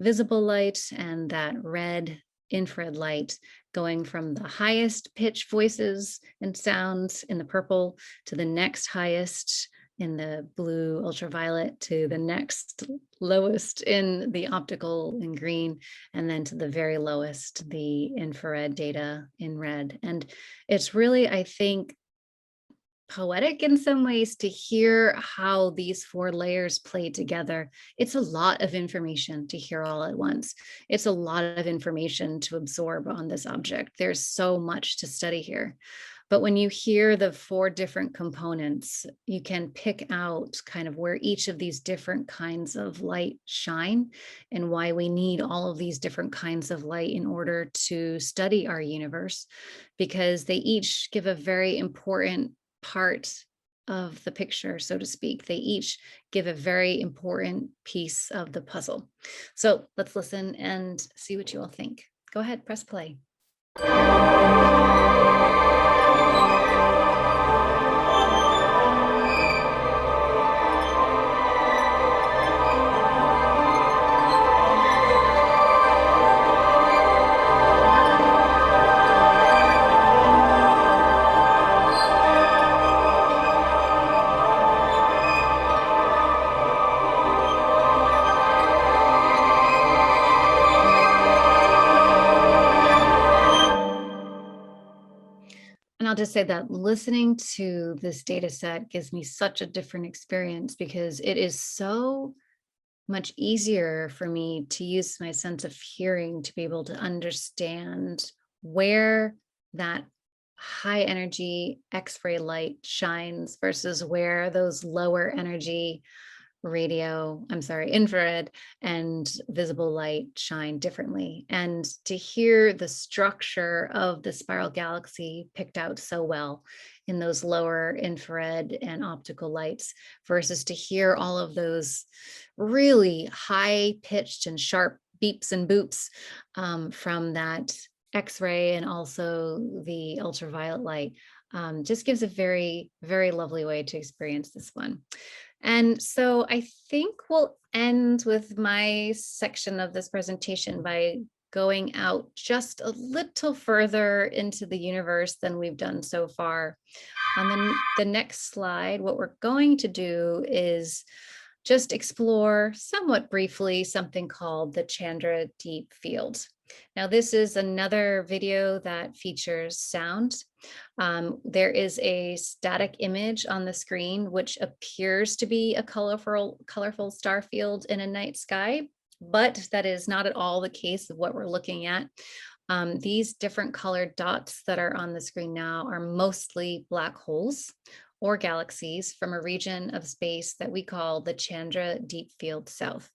visible light, and that red infrared light going from the highest pitch voices and sounds in the purple to the next highest in the blue ultraviolet to the next lowest in the optical in green, and then to the very lowest, the infrared data in red. And it's really, I think, poetic in some ways to hear how these 4 layers play together. It's a lot of information to hear all at once. It's a lot of information to absorb on this object. There's so much to study here. But when you hear the 4 different components, you can pick out kind of where each of these different kinds of light shine and why we need all of these different kinds of light in order to study our universe, because they each give a very important part of the picture, so to speak. They each give a very important piece of the puzzle. So let's listen and see what you all think. Go ahead, press play. And I'll just say that listening to this data set gives me such a different experience, because it is so much easier for me to use my sense of hearing to be able to understand where that high energy X-ray light shines versus where those lower energy infrared and visible light shine differently. And to hear the structure of the spiral galaxy picked out so well in those lower infrared and optical lights versus to hear all of those really high pitched and sharp beeps and boops from that X-ray and also the ultraviolet light, just gives a very, very lovely way to experience this one. And so I think we'll end with my section of this presentation by going out just a little further into the universe than we've done so far. On the next slide, what we're going to do is just explore somewhat briefly something called the Chandra deep field. Now, this is another video that features sound. There is a static image on the screen, which appears to be a colorful star field in a night sky, but that is not at all the case of what we're looking at. These different colored dots that are on the screen now are mostly black holes or galaxies from a region of space that we call the Chandra Deep Field South.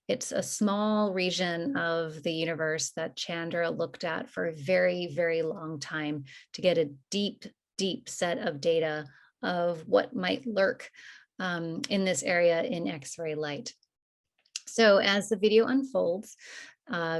It's a small region of the universe that Chandra looked at for a very, very long time to get a deep, deep set of data of what might lurk in this area in X-ray light. So as the video unfolds,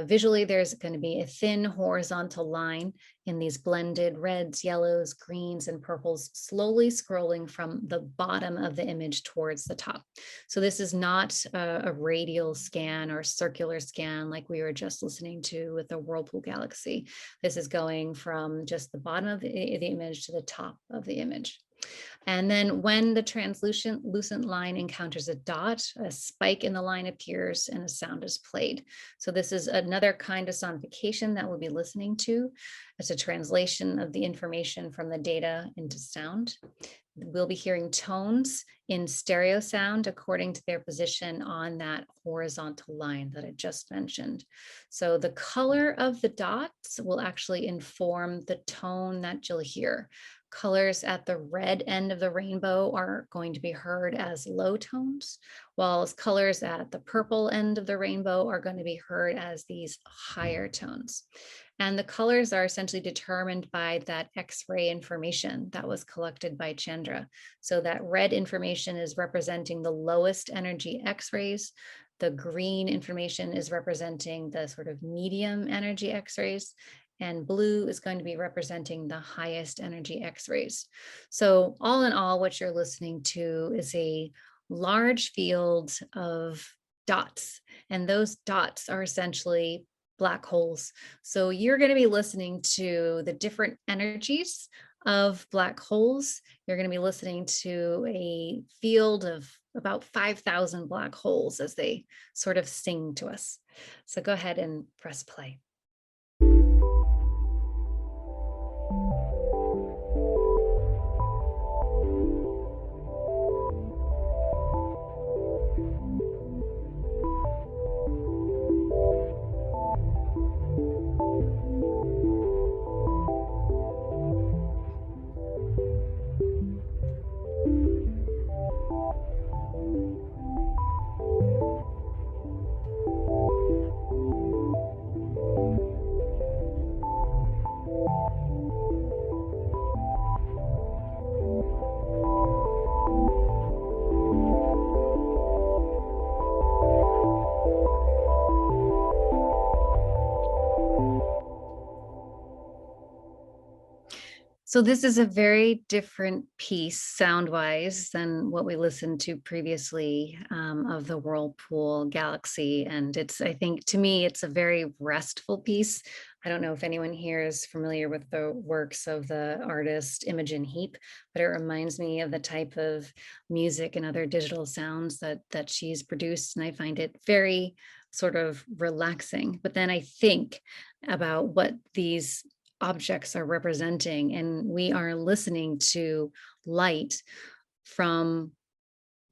visually, there's going to be a thin horizontal line in these blended reds, yellows, greens, and purples, slowly scrolling from the bottom of the image towards the top. So this is not a radial scan or circular scan like we were just listening to with the Whirlpool Galaxy. This is going from just the bottom of the image to the top of the image. And then when the translucent line encounters a dot, a spike in the line appears and a sound is played. So this is another kind of sonification that we'll be listening to. It's a translation of the information from the data into sound. We'll be hearing tones in stereo sound according to their position on that horizontal line that I just mentioned. So the color of the dots will actually inform the tone that you'll hear. Colors at the red end of the rainbow are going to be heard as low tones, while colors at the purple end of the rainbow are going to be heard as these higher tones. And the colors are essentially determined by that X-ray information that was collected by Chandra. So that red information is representing the lowest energy X-rays. The green information is representing the sort of medium energy X-rays. And blue is going to be representing the highest energy X-rays. So all in all, what you're listening to is a large field of dots. And those dots are essentially black holes. So you're going to be listening to the different energies of black holes. You're going to be listening to a field of about 5,000 black holes as they sort of sing to us. So go ahead and press play. So this is a very different piece sound-wise than what we listened to previously of the Whirlpool Galaxy. And it's, I think, to me, it's a very restful piece. I don't know if anyone here is familiar with the works of the artist Imogen Heap, but it reminds me of the type of music and other digital sounds that she's produced. And I find it very sort of relaxing. But then I think about what these objects are representing, and we are listening to light from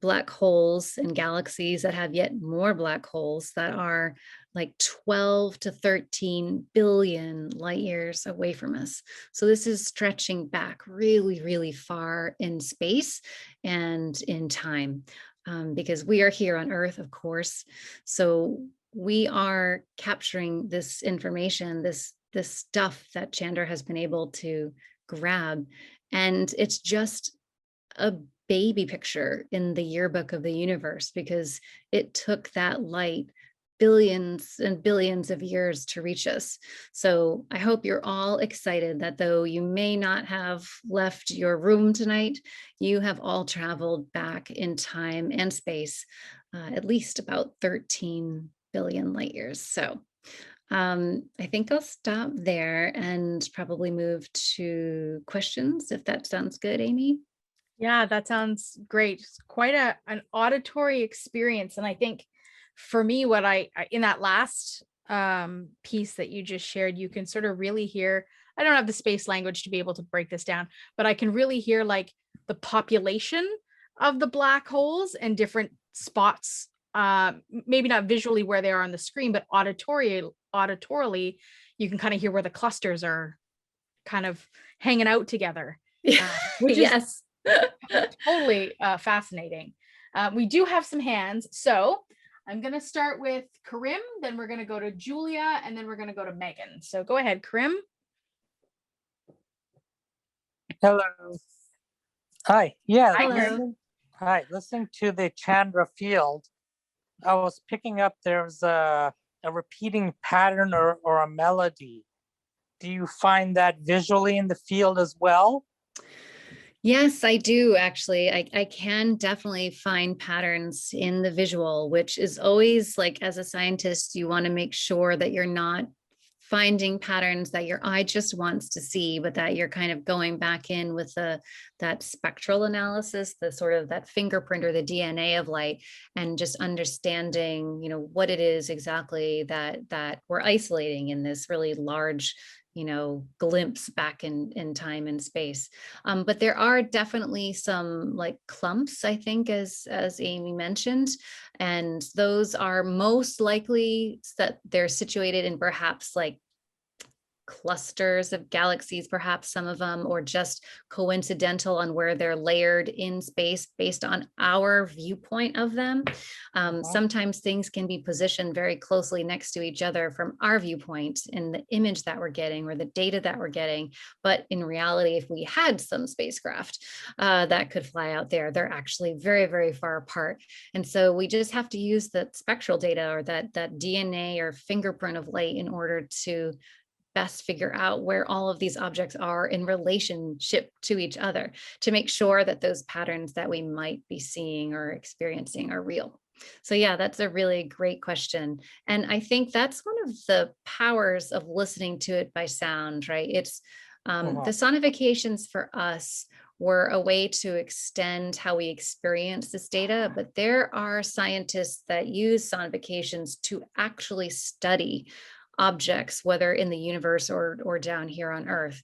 black holes and galaxies that have yet more black holes that are like 12 to 13 billion light years away from us. So this is stretching back really, really far in space and in time, because we are here on Earth, of course. So we are capturing this information, this stuff that Chandra has been able to grab. And it's just a baby picture in the yearbook of the universe, because it took that light billions and billions of years to reach us. So I hope you're all excited that though you may not have left your room tonight, you have all traveled back in time and space, at least about 13 billion light years. So I think I'll stop there and probably move to questions, if that sounds good, Amy. Yeah, that sounds great. It's quite an auditory experience. And I think for me, what in that last piece that you just shared, you can sort of really hear, I don't have the space language to be able to break this down, but I can really hear like the population of the black holes and different spots, maybe not visually where they are on the screen, but auditorily, you can kind of hear where the clusters are kind of hanging out together, which Yes. is totally fascinating. We do have some hands, so I'm going to start with Karim, then we're going to go to Julia, and then we're going to go to Megan. So go ahead, Karim. Hello. Hi. Yeah. Hello. Hi. Listening to the Chandra field, I was picking up there's a repeating pattern or a melody. Do you find that visually in the field as well? Yes, I do actually. I can definitely find patterns in the visual, which is always like, as a scientist, you want to make sure that you're not finding patterns that your eye just wants to see, but that you're kind of going back in with that spectral analysis, the sort of that fingerprint or the DNA of light, and just understanding, what it is exactly that we're isolating in this really large, glimpse back in time and space. But there are definitely some like clumps, I think, as Amy mentioned, and those are most likely that they're situated in perhaps like clusters of galaxies, perhaps some of them, or just coincidental on where they're layered in space based on our viewpoint of them. Sometimes things can be positioned very closely next to each other from our viewpoint in the image that we're getting or the data that we're getting. But in reality, if we had some spacecraft that could fly out there, they're actually very, very far apart. And so we just have to use that spectral data or that DNA or fingerprint of light in order to best figure out where all of these objects are in relationship to each other, to make sure that those patterns that we might be seeing or experiencing are real. So yeah, that's a really great question. And I think that's one of the powers of listening to it by sound, right? It's the sonifications for us were a way to extend how we experience this data, but there are scientists that use sonifications to actually study objects, whether in the universe or down here on Earth,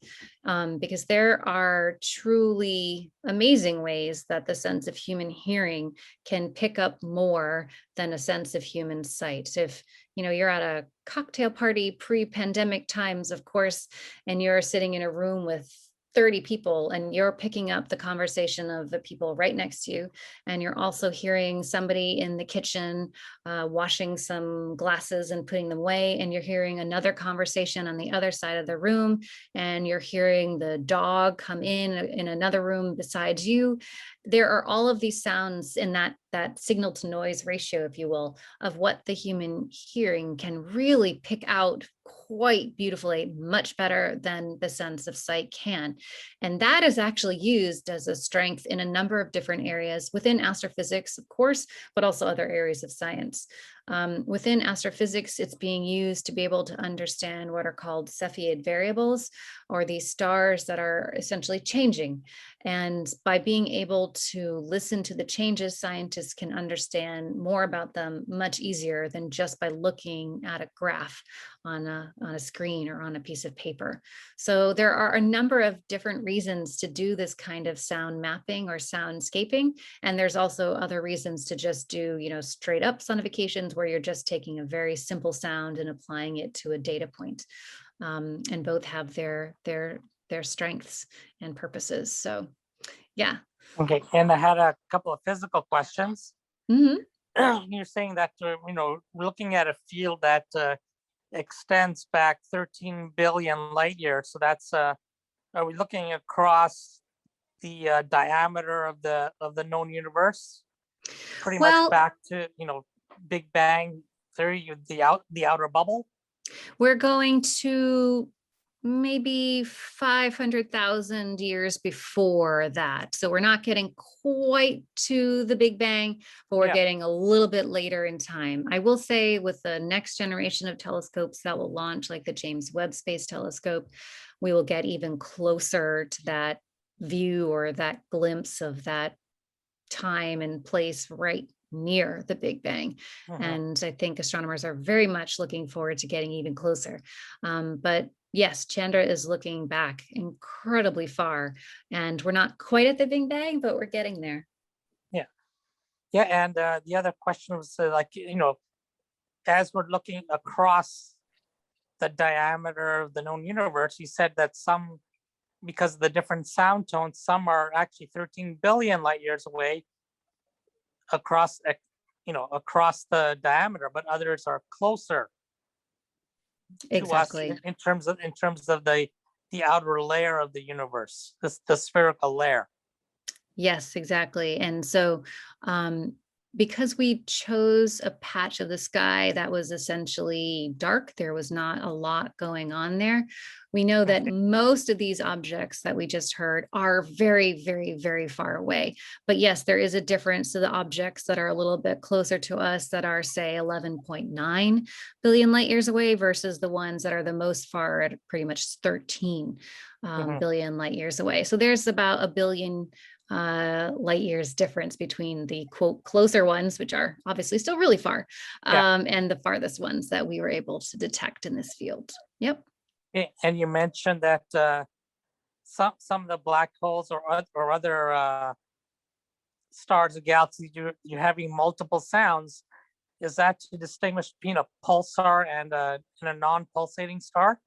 because there are truly amazing ways that the sense of human hearing can pick up more than a sense of human sight. If you're at a cocktail party pre-pandemic times, of course, and you're sitting in a room with 30 people and you're picking up the conversation of the people right next to you, and you're also hearing somebody in the kitchen washing some glasses and putting them away, and you're hearing another conversation on the other side of the room, and you're hearing the dog come in another room besides you. There are all of these sounds in that signal to noise ratio, if you will, of what the human hearing can really pick out quite beautifully, much better than the sense of sight can. And that is actually used as a strength in a number of different areas within astrophysics, of course, but also other areas of science. Within astrophysics, it's being used to be able to understand what are called Cepheid variables, or these stars that are essentially changing. And by being able to listen to the changes, scientists can understand more about them much easier than just by looking at a graph on a screen or on a piece of paper. So there are a number of different reasons to do this kind of sound mapping or soundscaping. And there's also other reasons to just do, straight up sonifications, where you're just taking a very simple sound and applying it to a data point. And both have their strengths and purposes. So, yeah. Okay, and I had a couple of physical questions. Mm-hmm. You're saying that we're looking at a field that extends back 13 billion light years. So that's are we looking across the diameter of the known universe, pretty much back to Big Bang theory, the outer bubble? We're going to maybe 500,000 years before that. So we're not getting quite to the Big Bang, but we're getting a little bit later in time. I will say with the next generation of telescopes that will launch, like the James Webb Space Telescope, we will get even closer to that view or that glimpse of that time and place right near the Big Bang. And I think astronomers are very much looking forward to getting even closer. But yes, Chandra is looking back incredibly far, and we're not quite at the Big Bang, but we're getting there. Yeah, and the other question was as we're looking across the diameter of the known universe, you said that some, because of the different sound tones, some are actually 13 billion light years away across the diameter, but others are closer Exactly. to us in terms of the outer layer of the universe, the spherical layer. Yes, exactly. And so because we chose a patch of the sky that was essentially dark, there was not a lot going on there. We know that most of these objects that we just heard are very, very, very far away. But yes, there is a difference to the objects that are a little bit closer to us that are, say, 11.9 billion light years away versus the ones that are the most far at pretty much 13 billion light years away. So there's about a billion light years difference between the quote closer ones, which are obviously still really far, and the farthest ones that we were able to detect in this field. Yep. And you mentioned that some of the black holes or other stars or galaxies, you're having multiple sounds. Is that to distinguish between a pulsar and a non-pulsating star?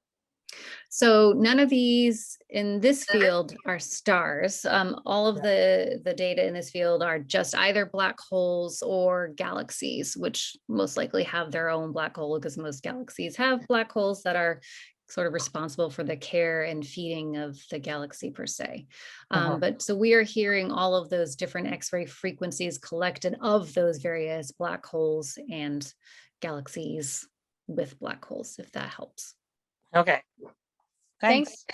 So none of these in this field are stars. All of the data in this field are just either black holes or galaxies, which most likely have their own black hole, because most galaxies have black holes that are sort of responsible for the care and feeding of the galaxy per se. But so we are hearing all of those different X-ray frequencies collected of those various black holes and galaxies with black holes, if that helps. Okay. Thanks,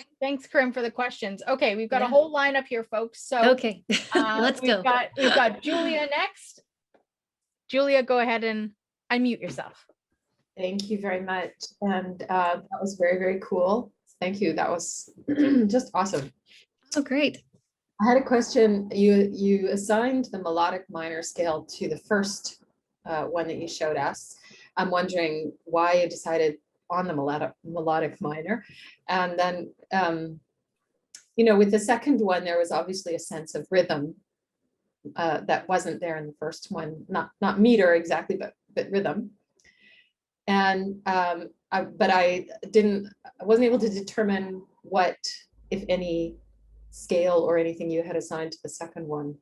Krim, for the questions. Okay, we've got a whole lineup here, folks. So okay, let's go. We've got Julia next. Julia, go ahead and unmute yourself. Thank you very much. And that was very, very cool. Thank you. That was just awesome. Oh, great. I had a question. You assigned the melodic minor scale to the first one that you showed us. I'm wondering why you decided on the melodic minor. And then, with the second one, there was obviously a sense of rhythm that wasn't there in the first one, not meter exactly, but rhythm. And I wasn't able to determine what, if any, scale or anything you had assigned to the second one.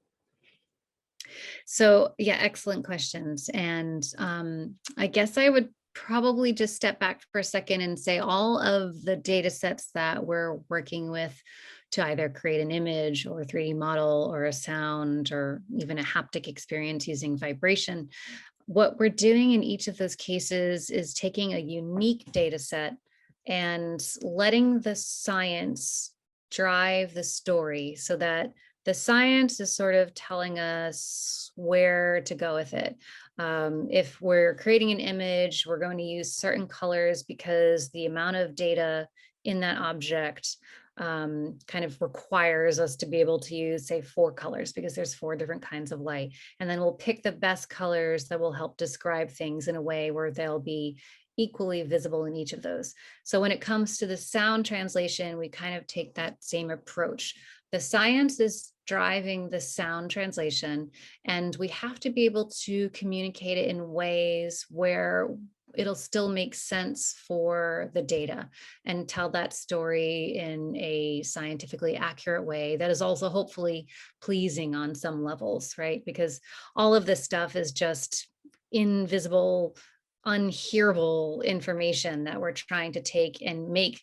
So yeah, excellent questions. And I guess I would probably just step back for a second and say all of the data sets that we're working with to either create an image or a 3D model or a sound or even a haptic experience using vibration, what we're doing in each of those cases is taking a unique data set and letting the science drive the story so that the science is sort of telling us where to go with it. If we're creating an image, we're going to use certain colors because the amount of data in that object kind of requires us to be able to use, say, 4 colors because there's 4 different kinds of light. And then we'll pick the best colors that will help describe things in a way where they'll be equally visible in each of those. So when it comes to the sound translation, we kind of take that same approach. The science is driving the sound translation, and we have to be able to communicate it in ways where it'll still make sense for the data and tell that story in a scientifically accurate way that is also hopefully pleasing on some levels, right? Because all of this stuff is just invisible, unhearable information that we're trying to take and make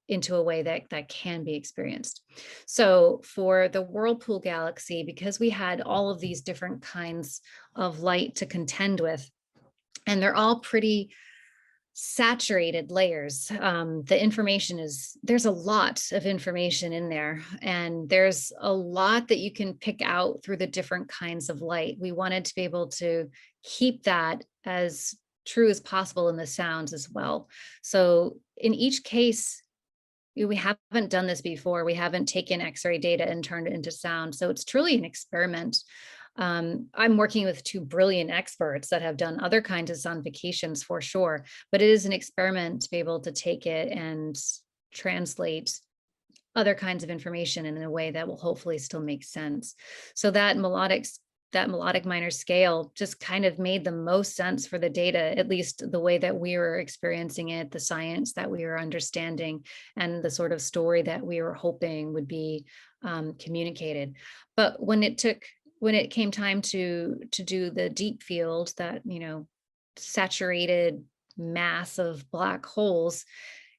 into a way that can be experienced. So for the Whirlpool Galaxy, because we had all of these different kinds of light to contend with, and they're all pretty saturated layers. The information there's a lot of information in there, and there's a lot that you can pick out through the different kinds of light. We wanted to be able to keep that as true as possible in the sounds as well. So in each case, we haven't done this before. We haven't taken X-ray data and turned it into sound. So it's truly an experiment. I'm working with 2 brilliant experts that have done other kinds of sonifications for sure, but it is an experiment to be able to take it and translate other kinds of information in a way that will hopefully still make sense. So that melodic minor scale just kind of made the most sense for the data, at least the way that we were experiencing it, the science that we were understanding, and the sort of story that we were hoping would be communicated. But when it came time to do the deep field, that, saturated mass of black holes,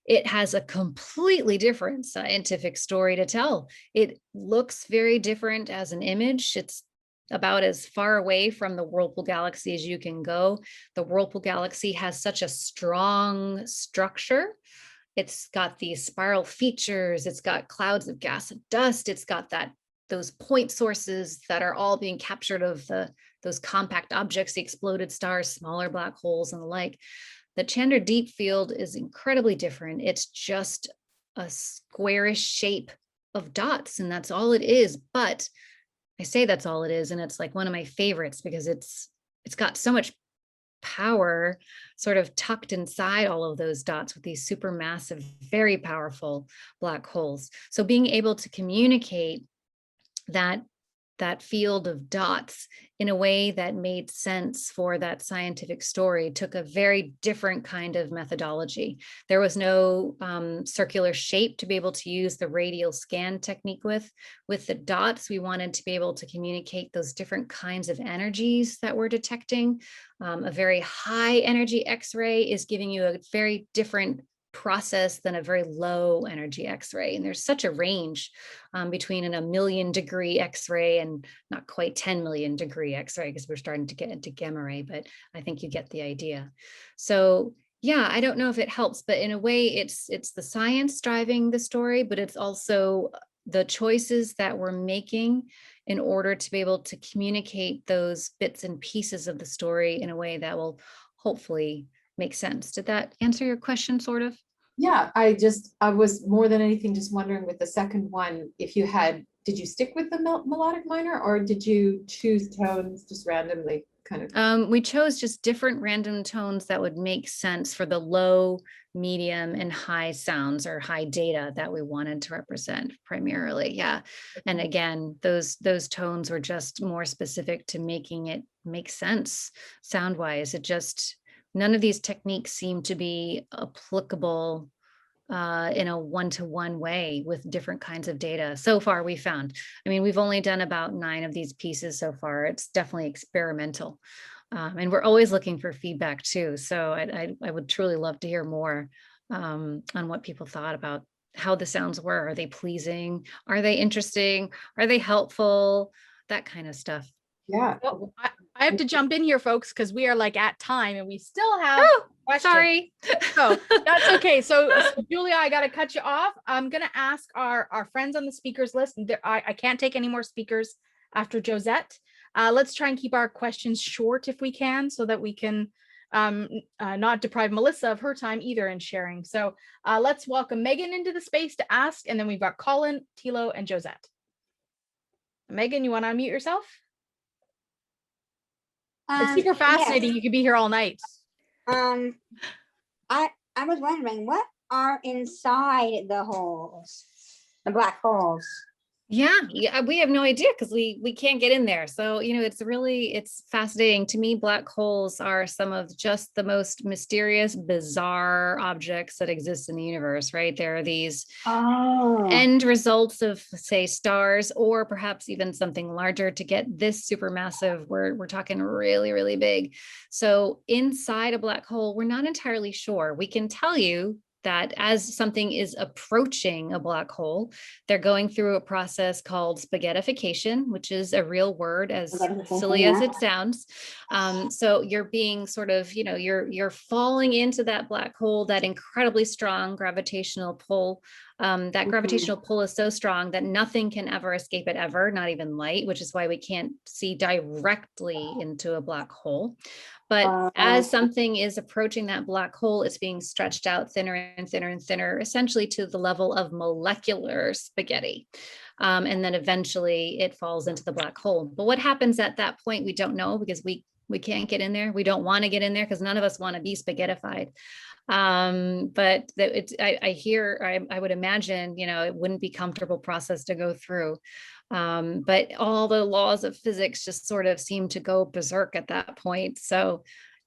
it has a completely different scientific story to tell. It looks very different as an image. It's about as far away from the Whirlpool Galaxy as you can go. The Whirlpool Galaxy has such a strong structure. It's got these spiral features. It's got clouds of gas and dust. It's got those point sources that are all being captured of those compact objects, the exploded stars, smaller black holes, and the like. The Chandra deep field is incredibly different. It's just a squarish shape of dots, and that's all it is. But I say that's all it is, and it's like one of my favorites because it's got so much power sort of tucked inside all of those dots with these supermassive, very powerful black holes. So being able to communicate that field of dots in a way that made sense for that scientific story took a very different kind of methodology. There was no circular shape to be able to use the radial scan technique with. With the dots, we wanted to be able to communicate those different kinds of energies that we're detecting. A very high energy X-ray is giving you a very different process than a very low energy X-ray. And there's such a range between a 1,000,000 degree X-ray and not quite 10 million degree X-ray, because we're starting to get into gamma ray, but I think you get the idea. So yeah, I don't know if it helps, but in a way it's the science driving the story, but it's also the choices that we're making in order to be able to communicate those bits and pieces of the story in a way that will hopefully make sense. Did that answer your question, sort of? Yeah, I was more than anything just wondering with the second one, if you had, did you stick with the melodic minor or did you choose tones just randomly kind of? We chose just different random tones that would make sense for the low, medium, and high sounds or high data that we wanted to represent primarily. Yeah. And again, those tones were just more specific to making it make sense sound wise. None of these techniques seem to be applicable in a one-to-one way with different kinds of data. So far, we found. I mean, we've only done about 9 of these pieces so far. It's definitely experimental. And we're always looking for feedback too. So I would truly love to hear more on what people thought about how the sounds were. Are they pleasing? Are they interesting? Are they helpful? That kind of stuff. Yeah. Well, I have to jump in here, folks, because we are like at time and we still have questions. Sorry. So that's okay. So Julia, I got to cut you off. I'm going to ask our friends on the speakers list. I can't take any more speakers after Josette. Let's try and keep our questions short if we can, so that we can not deprive Melissa of her time either in sharing. So let's welcome Megan into the space to ask. And then we've got Colin, Tilo, and Josette. Megan, you want to unmute yourself? It's super fascinating. Yes. You could be here all night. I was wondering, what are inside the holes, the black holes? Yeah, we have no idea because we can't get in there. So, it's fascinating. To me, black holes are some of just the most mysterious, bizarre objects that exist in the universe, right? There are these end results of, say, stars, or perhaps even something larger to get this supermassive. We're talking really, really big. So inside a black hole, we're not entirely sure. We can tell you that as something is approaching a black hole, they're going through a process called spaghettification, which is a real word, as silly as it sounds. So you're being sort of, you're falling into that black hole, that incredibly strong gravitational pull. That gravitational pull is so strong that nothing can ever escape it ever, not even light, which is why we can't see directly into a black hole. But as something is approaching that black hole, it's being stretched out thinner and thinner and thinner, essentially to the level of molecular spaghetti. And then eventually it falls into the black hole. But what happens at that point, we don't know, because we can't get in there. We don't want to get in there because none of us want to be spaghettified. But I would imagine, it wouldn't be a comfortable process to go through. But all the laws of physics just sort of seem to go berserk at that point. So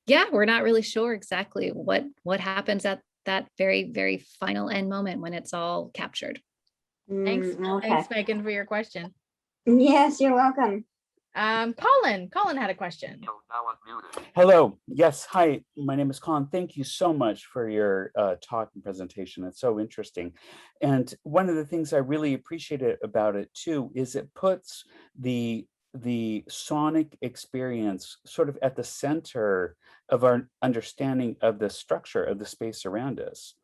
yeah, we're not really sure exactly what happens at that very, very final end moment when it's all captured. Thanks. Okay. Thanks, Megan, for your question. Yes, you're welcome. Colin had a question. Hello. Yes. Hi, my name is Colin. Thank you so much for your talk and presentation. It's so interesting. And one of the things I really appreciate about it too is it puts the sonic experience sort of at the center of our understanding of the structure of the space around us.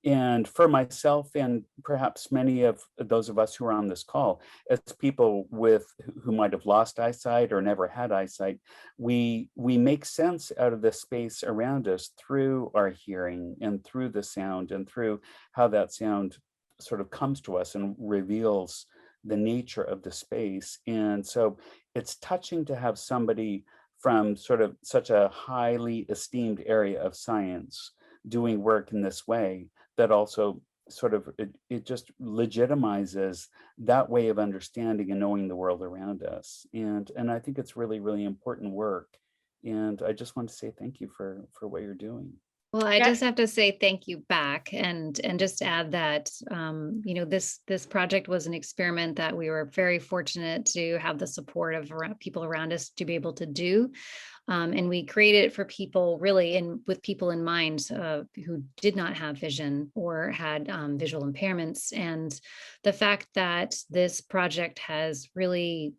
And for myself, and perhaps many of those of us who are on this call, as people who might have lost eyesight or never had eyesight, we make sense out of the space around us through our hearing and through the sound and through how that sound sort of comes to us and reveals the nature of the space. And so it's touching to have somebody from sort of such a highly esteemed area of science doing work in this way that also sort of, it just legitimizes that way of understanding and knowing the world around us. And I think it's really, really important work. And I just want to say thank you for what you're doing. Well, I just have to say thank you back, and just add that, this project was an experiment that we were very fortunate to have the support of people around us to be able to do. And we created it for people really with people in mind who did not have vision or had visual impairments. And the fact that this project has really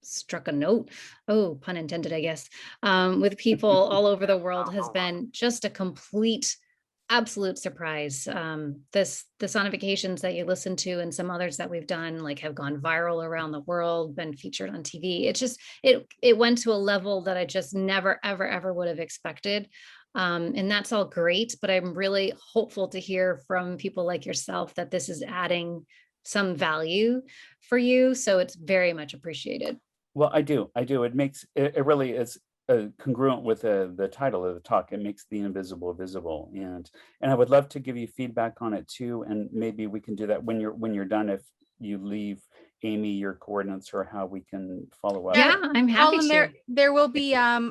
struck a note, pun intended, I guess, with people all over the world has been just a complete absolute surprise. The sonifications that you listen to and some others that we've done like have gone viral around the world, been featured on TV. It's just, it went to a level that I just never, ever would have expected. And that's all great, but I'm really hopeful to hear from people like yourself that this is adding some value for you. So it's very much appreciated. Well, I do. It makes, it really is congruent with the title of the talk. It makes the invisible visible. And I would love to give you feedback on it too. And maybe we can do that when you're done, if you leave Amy your coordinates or how we can follow up. Yeah, I'm happy Colin, to. there will be a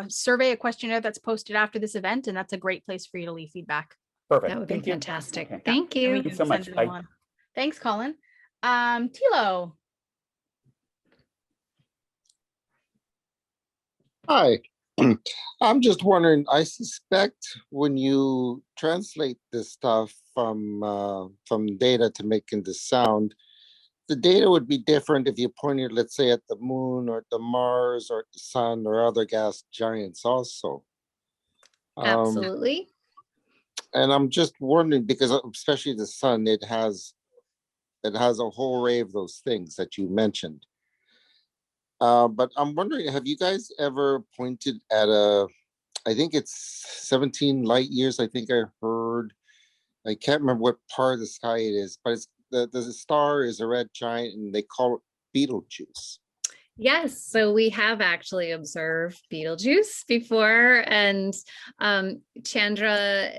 survey, a questionnaire that's posted after this event, and that's a great place for you to leave feedback. Perfect. That would be Thank you. fantastic. Okay. Thank And we you. Thank you can so much. send it Bye. along. Thanks, Colin. Tilo. Hi. I'm just wondering, I suspect when you translate this stuff from data to make into sound, the data would be different if you pointed, let's say, at the moon or at the Mars or at the sun or other gas giants also. Absolutely. And I'm just wondering, because especially the sun, it has a whole array of those things that you mentioned. But I'm wondering, have you guys ever pointed at I think it's 17 light years, I think I heard. I can't remember what part of the sky it is, but it's the star is a red giant and they call it Betelgeuse. Yes, so we have actually observed Betelgeuse before, and Chandra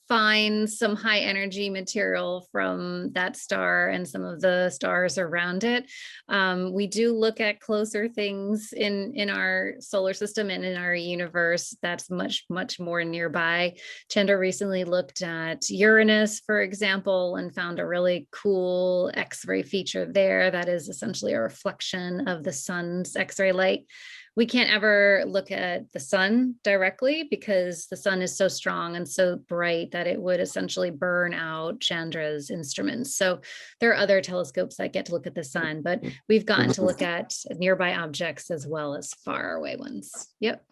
finds some high energy material from that star and some of the stars around it. We do look at closer things in our solar system and in our universe that's much more nearby. Chandra recently looked at Uranus, for example, and found a really cool X-ray feature there that is essentially a reflection of the sun's X-ray light. We can't ever look at the sun directly because the sun is so strong and so bright that it would essentially burn out Chandra's instruments. So there are other telescopes that get to look at the sun, but we've gotten to look at nearby objects as well as far away ones. Yep.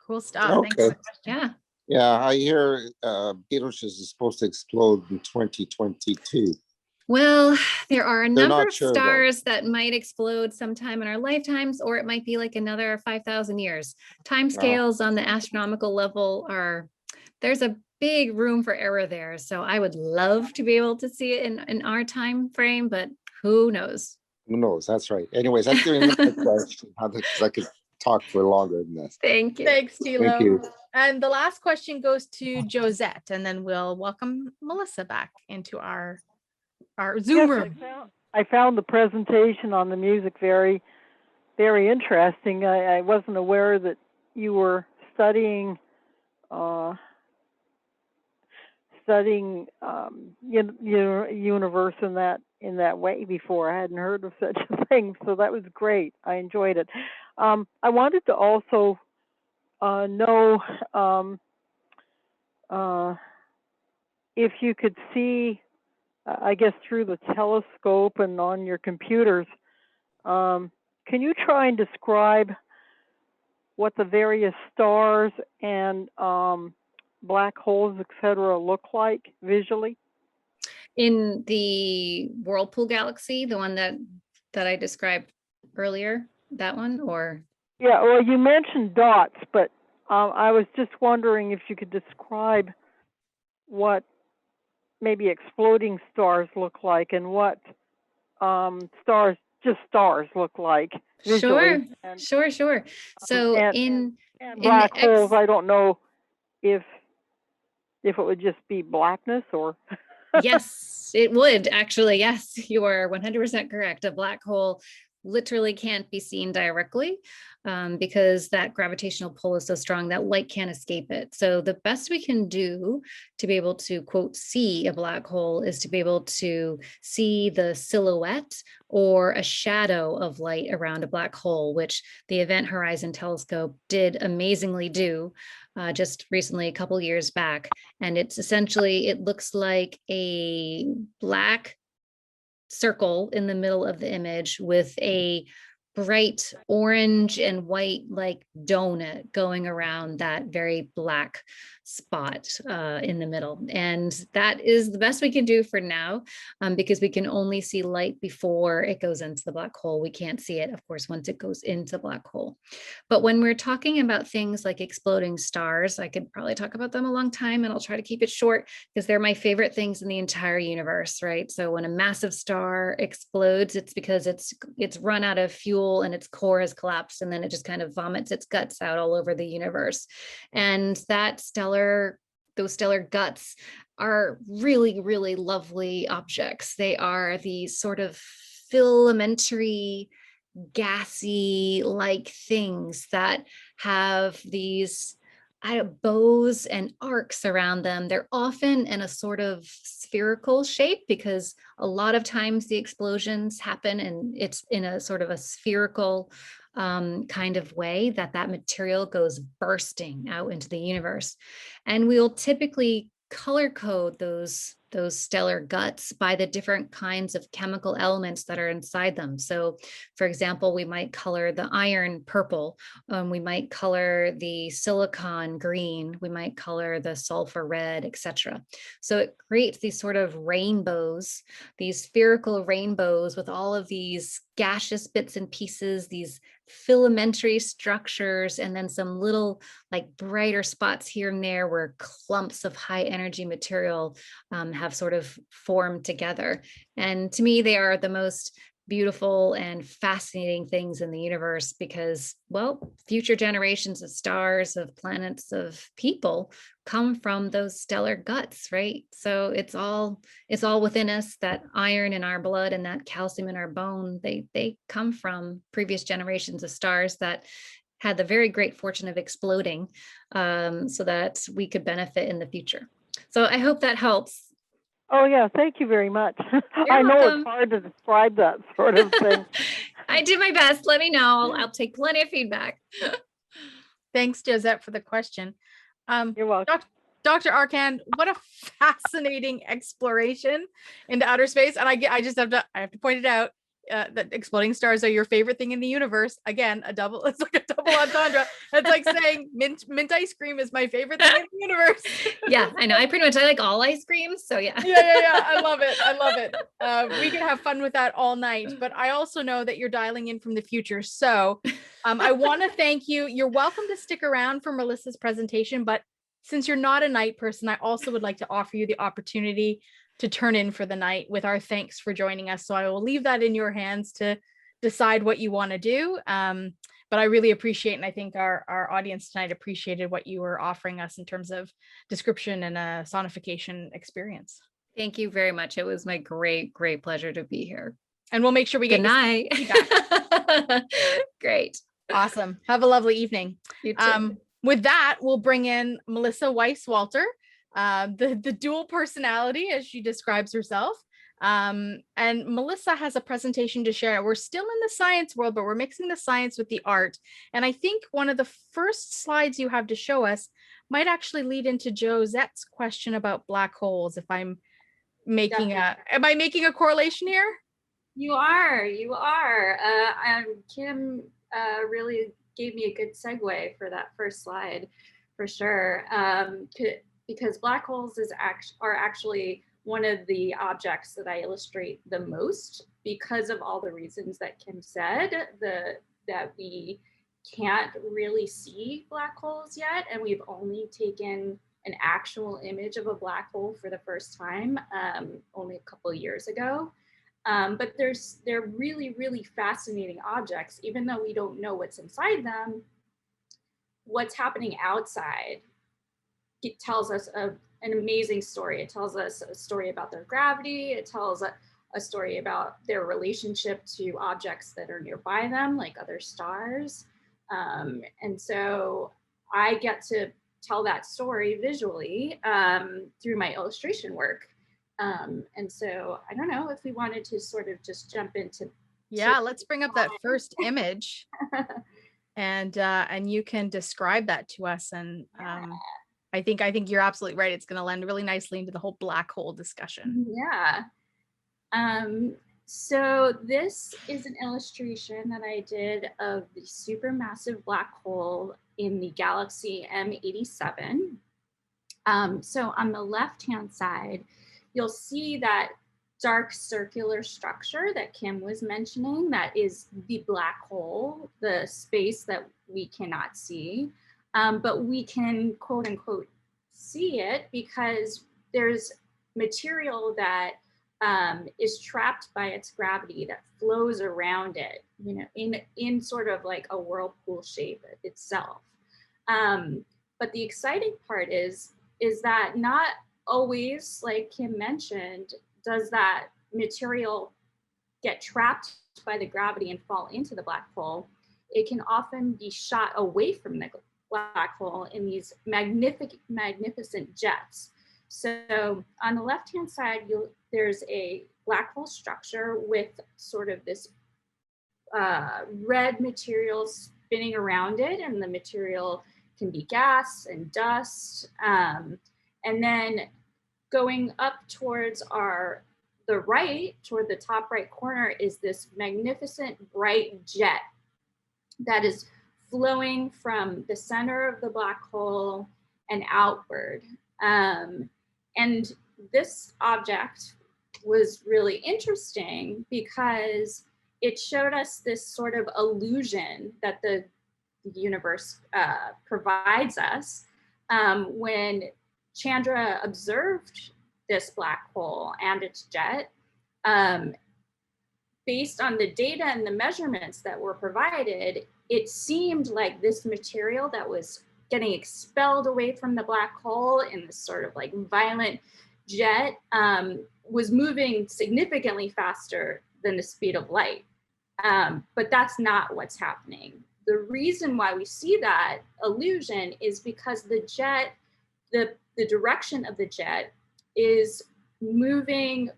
Cool stuff. Okay. Thanks for the question. Yeah. Yeah, I hear Betelgeuse is supposed to explode in 2022. Well, there are a They're number not of sure, though. stars that might explode sometime in our lifetimes, or it might be like another 5,000 years. Timescales on the astronomical level there's a big room for error there. So I would love to be able to see it in our time frame, but who knows? Who knows? That's right. Anyways, that's the end of my question. Because I could talk for longer than this. Thank you. Thanks, Tilo. Thank you. And the last question goes to Josette, and then we'll welcome Melissa back into our Zoom room. I found the presentation on the music very, very interesting. I wasn't aware that you were studying universe in that way before. I hadn't heard of such a thing, so that was great. I enjoyed it. I wanted to also know if you could see, I guess through the telescope and on your computers, can you try and describe what the various stars and black holes, etc., look like visually? In the Whirlpool galaxy, the one that I described earlier, that one, or? Yeah, well, you mentioned dots, but I was just wondering if you could describe what maybe exploding stars look like and what stars look like visually. Sure. So and black holes, I don't know if it would just be blackness or. Yes, it would actually. Yes, you are 100% correct. A black hole literally can't be seen directly because that gravitational pull is so strong that light can't escape it. So the best we can do to be able to, quote, see a black hole is to be able to see the silhouette or a shadow of light around a black hole, which the Event Horizon Telescope did amazingly do just recently, a couple years back. And it's essentially, it looks like a black circle in the middle of the image with a bright orange and white like donut going around that very black spot in the middle. And that is the best we can do for now, because we can only see light before it goes into the black hole. We can't see it, of course, once it goes into the black hole. But when we're talking about things like exploding stars, I could probably talk about them a long time, and I'll try to keep it short because they're my favorite things in the entire universe, right? So when a massive star explodes, it's because it's run out of fuel and its core has collapsed, and then it just kind of vomits its guts out all over the universe. And those stellar guts are really, really lovely objects. They are these sort of filamentary, gassy like things that have these bows and arcs around them. They're often in a sort of spherical shape because a lot of times the explosions happen and it's in a sort of a spherical kind of way that material goes bursting out into the universe. And we'll typically color code those stellar guts by the different kinds of chemical elements that are inside them. So for example, we might color the iron purple, we might color the silicon green, we might color the sulfur red, etc. So it creates these sort of rainbows, these spherical rainbows with all of these gaseous bits and pieces, these filamentary structures, and then some little like brighter spots here and there where clumps of high energy material have sort of formed together. And to me, they are the most beautiful and fascinating things in the universe because, well, future generations of stars, of planets, of people come from those stellar guts, right? So it's all within us. That iron in our blood and that calcium in our bone, they come from previous generations of stars that had the very great fortune of exploding so that we could benefit in the future. So I hope that helps. Oh yeah, thank you very much. You're I know welcome. it's hard to describe that sort of thing. I did my best. Let me know. I'll take plenty of feedback. Thanks, Josette, for the question. You're welcome. Dr. Arcand, what a fascinating exploration into outer space. And I have to point it out that exploding stars are your favorite thing in the universe. Again, it's like a double entendre. It's like saying mint ice cream is my favorite thing in the universe. Yeah, I know. I like all ice creams. So yeah. Yeah. I love it. We can have fun with that all night, but I also know that you're dialing in from the future. So I want to thank you. You're welcome to stick around for Melissa's presentation, but since you're not a night person, I also would like to offer you the opportunity to turn in for the night with our thanks for joining us. So I will leave that in your hands to decide what you want to do. But I really appreciate, and I think our audience tonight appreciated what you were offering us in terms of description and a sonification experience. Thank you very much. It was my great pleasure to be here. And we'll make sure we get good night. Great. Awesome. Have a lovely evening. You too. With that, we'll bring in Melissa Weiss Walter, the dual personality, as she describes herself. And Melissa has a presentation to share. We're still in the science world, but we're mixing the science with the art. And I think one of the first slides you have to show us might actually lead into Josette's question about black holes. If I'm making am I making a correlation here? You are. Kim really gave me a good segue for that first slide, for sure. Because black holes are actually one of the objects that I illustrate the most because of all the reasons that Kim said, that we can't really see black holes yet, and we've only taken an actual image of a black hole for the first time only a couple of years ago. But they're really, really fascinating objects, even though we don't know what's inside them. What's happening outside, it tells us an amazing story. It tells us a story about their gravity. It tells a story about their relationship to objects that are nearby them, like other stars. And so I get to tell that story visually through my illustration work. And so I don't know if we wanted to sort of just jump into. Yeah, let's bring up that first image and you can describe that to us. And I think you're absolutely right. It's going to lend really nicely into the whole black hole discussion. Yeah. So this is an illustration that I did of the supermassive black hole in the galaxy M87. So on the left-hand side, you'll see that dark circular structure that Kim was mentioning, that is the black hole, the space that we cannot see, but we can quote unquote see it because there's material that is trapped by its gravity that flows around it, you know, in sort of like a whirlpool shape itself. But the exciting part is that not always, like Kim mentioned, does that material get trapped by the gravity and fall into the black hole. It can often be shot away from the black hole in these magnificent jets. So on the left-hand side, there's a black hole structure with sort of this red material spinning around it, and the material can be gas and dust. And then going up towards the right, toward the top right corner, is this magnificent bright jet that is flowing from the center of the black hole and outward. And this object was really interesting because it showed us this sort of illusion that the universe provides us when Chandra observed this black hole and its jet. Based on the data and the measurements that were provided, it seemed like this material that was getting expelled away from the black hole in this sort of like violent jet was moving significantly faster than the speed of light. But that's not what's happening. The reason why we see that illusion is because the jet, the direction of the jet is moving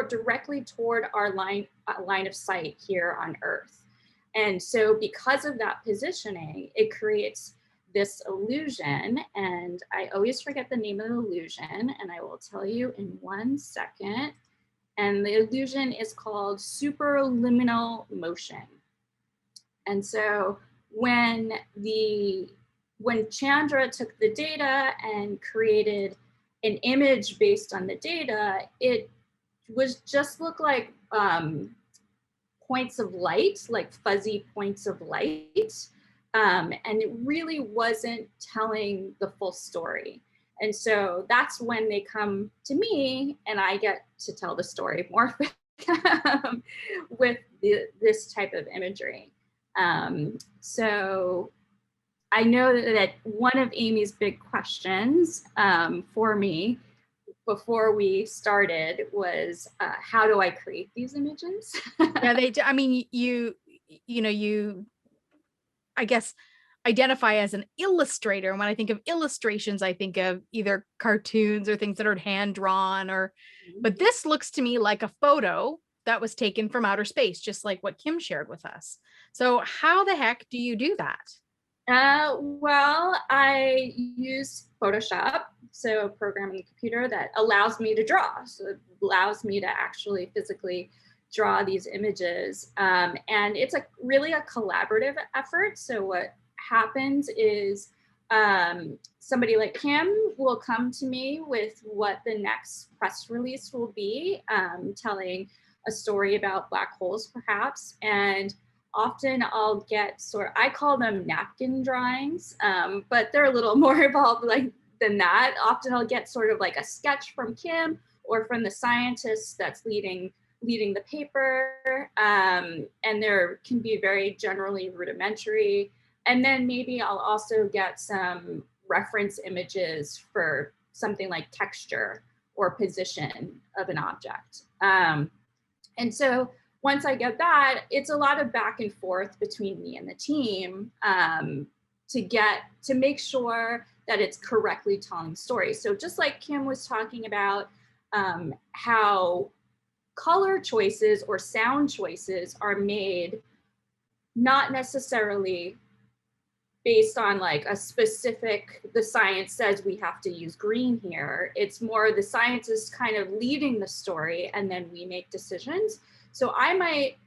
directly toward our line of sight here on Earth. And so because of that positioning, it creates this illusion, and I always forget the name of the illusion, and I will tell you in 1 second. And the illusion is called superluminal motion. And so when Chandra took the data and created an image based on the data, it was just looked like points of light, like fuzzy points of light. And it really wasn't telling the full story. And so that's when they come to me and I get to tell the story more with this type of imagery. So I know that one of Amy's big questions for me before we started was, how do I create these images? Yeah, I mean, you I guess, identify as an illustrator. And when I think of illustrations, I think of either cartoons or things that are hand drawn, but this looks to me like a photo that was taken from outer space, just like what Kim shared with us. So how the heck do you do that? Well, I use Photoshop, so a program on the computer that allows me to draw. So it allows me to actually physically draw these images. And it's really a collaborative effort. So what happens is somebody like Kim will come to me with what the next press release will be, telling a story about black holes perhaps. And often I'll get I call them napkin drawings, but they're a little more involved than that. Often I'll get sort of like a sketch from Kim or from the scientist that's leading the paper, and there can be very generally rudimentary. And then maybe I'll also get some reference images for something like texture or position of an object. And so once I get that, it's a lot of back and forth between me and the team to make sure that it's correctly telling stories. So just like Kim was talking about how color choices or sound choices are made not necessarily based on like a specific, the science says we have to use green here. It's more the science is kind of leading the story and then we make decisions. So I might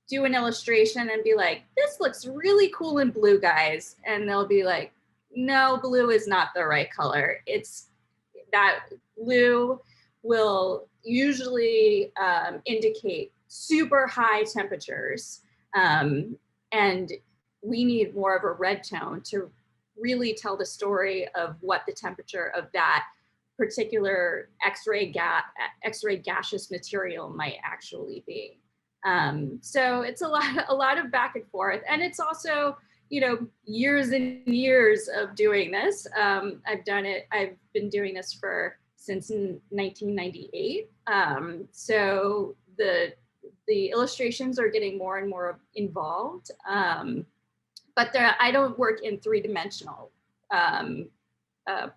do an illustration and be like, this looks really cool in blue, guys. And they'll be like, no, blue is not the right color. It's that blue will usually indicate super high temperatures. And we need more of a red tone to really tell the story of what the temperature of that particular X-ray gaseous material might actually be. So it's a lot of back and forth, and it's also, you know, years and years of doing this. I've been doing this since 1998. So the illustrations are getting more and more involved, but I don't work in three-dimensional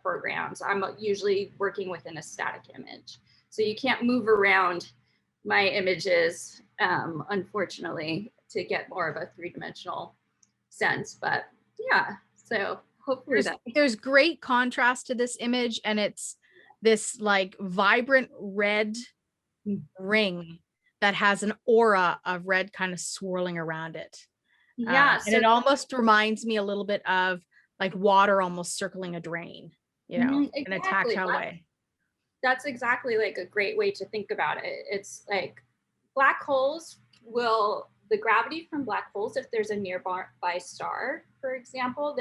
programs. I'm usually working within a static image. So you can't move around my images, unfortunately, to get more of a three-dimensional sense. But yeah, so hopefully there's great contrast to this image, and it's this like vibrant red ring that has an aura of red kind of swirling around it. Yeah, and it almost reminds me a little bit of like water almost circling a drain, you know, in a tactile way. That's exactly like a great way to think about it. It's like black holes the gravity from black holes, if there's a nearby star, for example,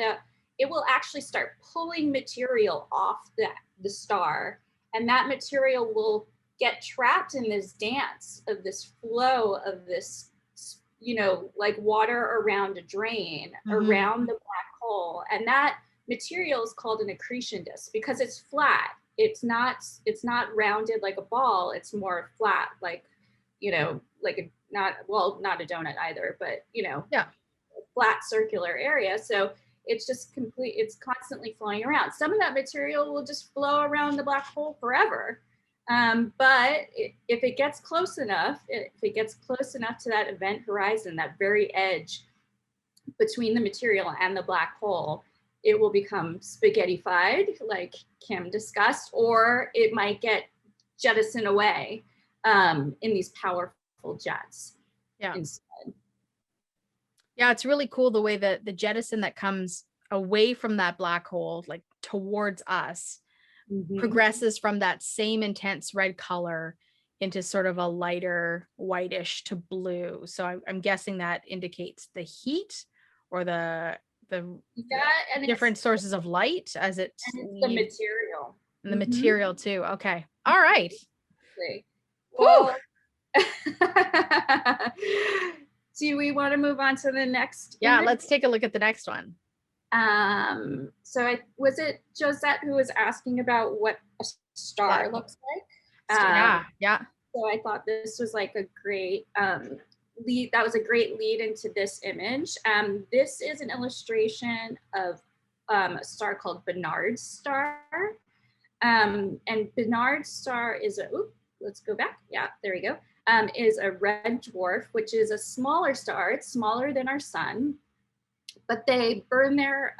it will actually start pulling material off the star, and that material will get trapped in this dance of this flow of this, you know, like water around a drain, around the black hole. And that material is called an accretion disk because it's flat. It's not rounded like a ball. It's more flat, like, you know, like not a donut either, but, you know, a flat circular area. So it's just it's constantly flowing around. Some of that material will just flow around the black hole forever. But if it gets close enough, to that event horizon, that very edge between the material and the black hole, it will become spaghettified, like Kim discussed, or it might get jettisoned away in these powerful jets. Yeah. Instead. Yeah, it's really cool the way that the jettison that comes away from that black hole, like towards us, progresses from that same intense red color into sort of a lighter whitish to blue. So I'm guessing that indicates the heat or the different sources of light as it's the material. And the material too. Okay. All right. Well, do we want to move on to the next? Yeah, let's take a look at the next one. So was it Josette who was asking about what a star looks like? Yeah. So I thought this was like a great lead. That was a great lead into this image. This is an illustration of a star called Barnard's star. And Barnard's star is let's go back. Yeah, there we go. Is a red dwarf, which is a smaller star. It's smaller than our sun, but they burn their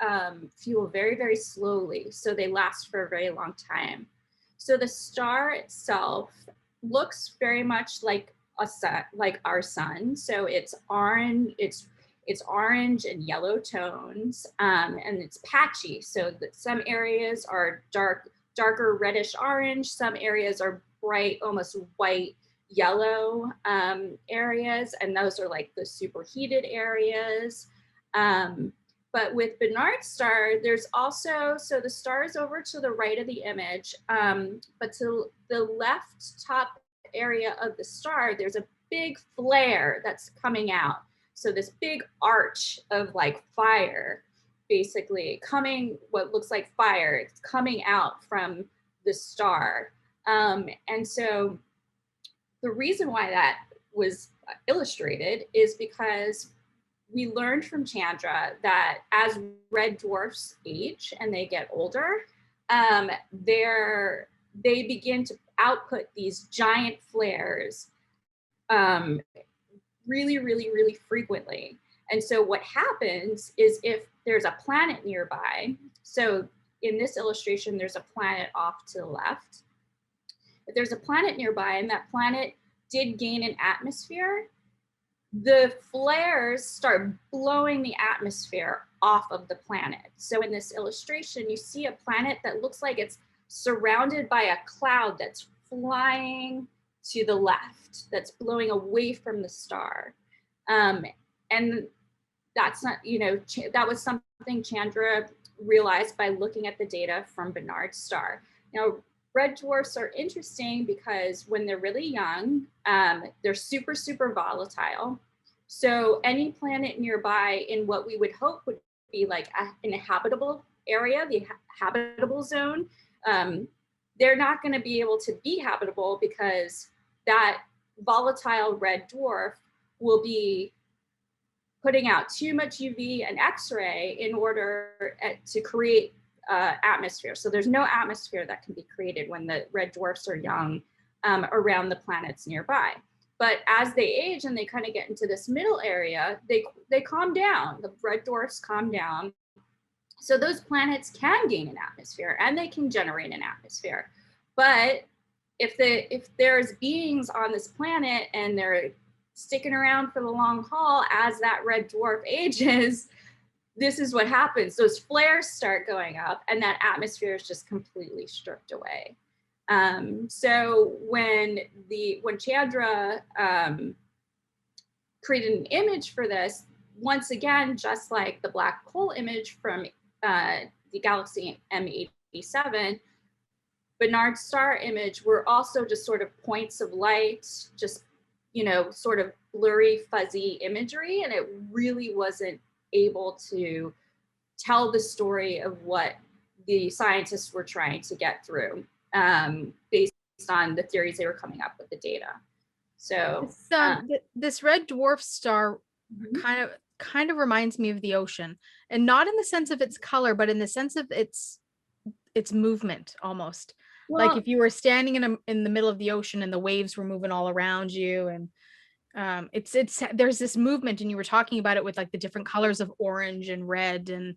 fuel very, very slowly. So they last for a very long time. So the star itself looks very much like a sun, like our sun. So it's orange, it's orange and yellow tones, and it's patchy. So that some areas are darker reddish orange, some areas are bright, almost white yellow areas, and those are like the superheated areas. But with Barnard's star, there's also, so the star is over to the right of the image, but to the left top area of the star, there's a big flare that's coming out. So this big arch of like fire, basically what looks like fire, it's coming out from the star. And so the reason why that was illustrated is because we learned from Chandra that as red dwarfs age and they get older, they begin to output these giant flares really, really, really frequently. And so what happens is if there's a planet nearby, so in this illustration, there's a planet off to the left. If there's a planet nearby and that planet did gain an atmosphere, the flares start blowing the atmosphere off of the planet. So in this illustration, you see a planet that looks like it's surrounded by a cloud that's flying to the left, that's blowing away from the star. And that's not, that was something Chandra realized by looking at the data from Barnard's star. Now, red dwarfs are interesting because when they're really young, they're super, super volatile. So any planet nearby in what we would hope would be like an habitable area, the habitable zone, they're not going to be able to be habitable because that volatile red dwarf will be putting out too much UV and X-ray in order to create atmosphere. So there's no atmosphere that can be created when the red dwarfs are young around the planets nearby. But as they age and they kind of get into this middle area, they calm down. The red dwarfs calm down. So those planets can gain an atmosphere and they can generate an atmosphere. But if there's beings on this planet and they're sticking around for the long haul as that red dwarf ages, this is what happens. Those flares start going up and that atmosphere is just completely stripped away. So when Chandra created an image for this, once again, just like the black hole image from the galaxy M87, Barnard's star image were also just sort of points of light, just, sort of blurry, fuzzy imagery. And it really wasn't able to tell the story of what the scientists were trying to get through based on the theories they were coming up with the data. So this red dwarf star kind of reminds me of the ocean, and not in the sense of its color, but in the sense of its movement almost. Well, like if you were standing in the middle of the ocean and the waves were moving all around you, and there's this movement, and you were talking about it with like the different colors of orange and red and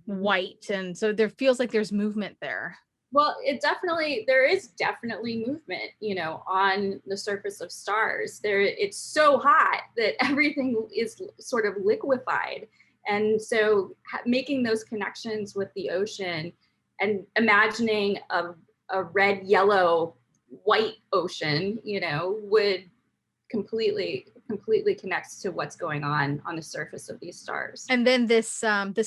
white, and so there feels like there's movement there. Well, there is definitely movement, on the surface of stars. It's so hot that everything is sort of liquefied. And so making those connections with the ocean and imagining a red, yellow, white ocean, would completely connects to what's going on the surface of these stars. And then this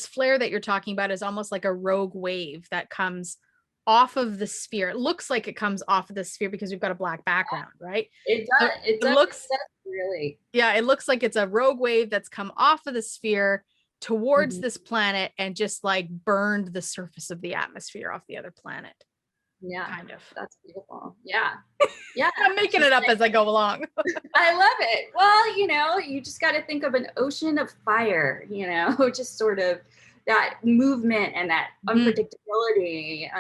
flare that you're talking about is almost like a rogue wave that comes off of the sphere. It looks like it comes off of the sphere because we've got a black background, right? It does. It looks really. Yeah, it looks like it's a rogue wave that's come off of the sphere towards this planet and just like burned the surface of the atmosphere off the other planet. Yeah, kind of. That's beautiful. Yeah. Yeah. I'm making it up as I go along. I love it. Well, you just got to think of an ocean of fire, just sort of that movement and that unpredictability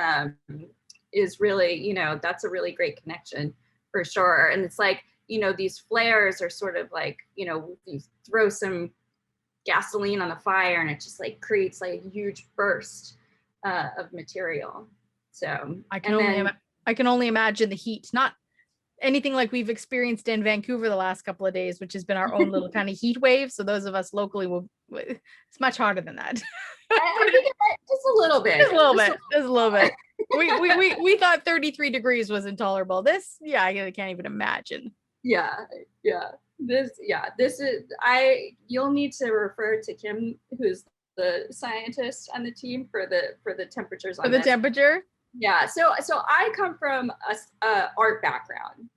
is really, that's a really great connection for sure. And it's like, these flares are sort of like, you throw some gasoline on the fire and it just like creates like a huge burst of material. So I can only imagine the heat, not anything like we've experienced in Vancouver the last couple of days, which has been our own little kind of heat wave. So those of us locally it's much harder than that. I think just a little bit. Just a little bit. We thought 33 degrees was intolerable. This, I can't even imagine. Yeah. This is you'll need to refer to Kim, who's the scientist on the team for the temperatures on the temperature. Yeah, so I come from a art background.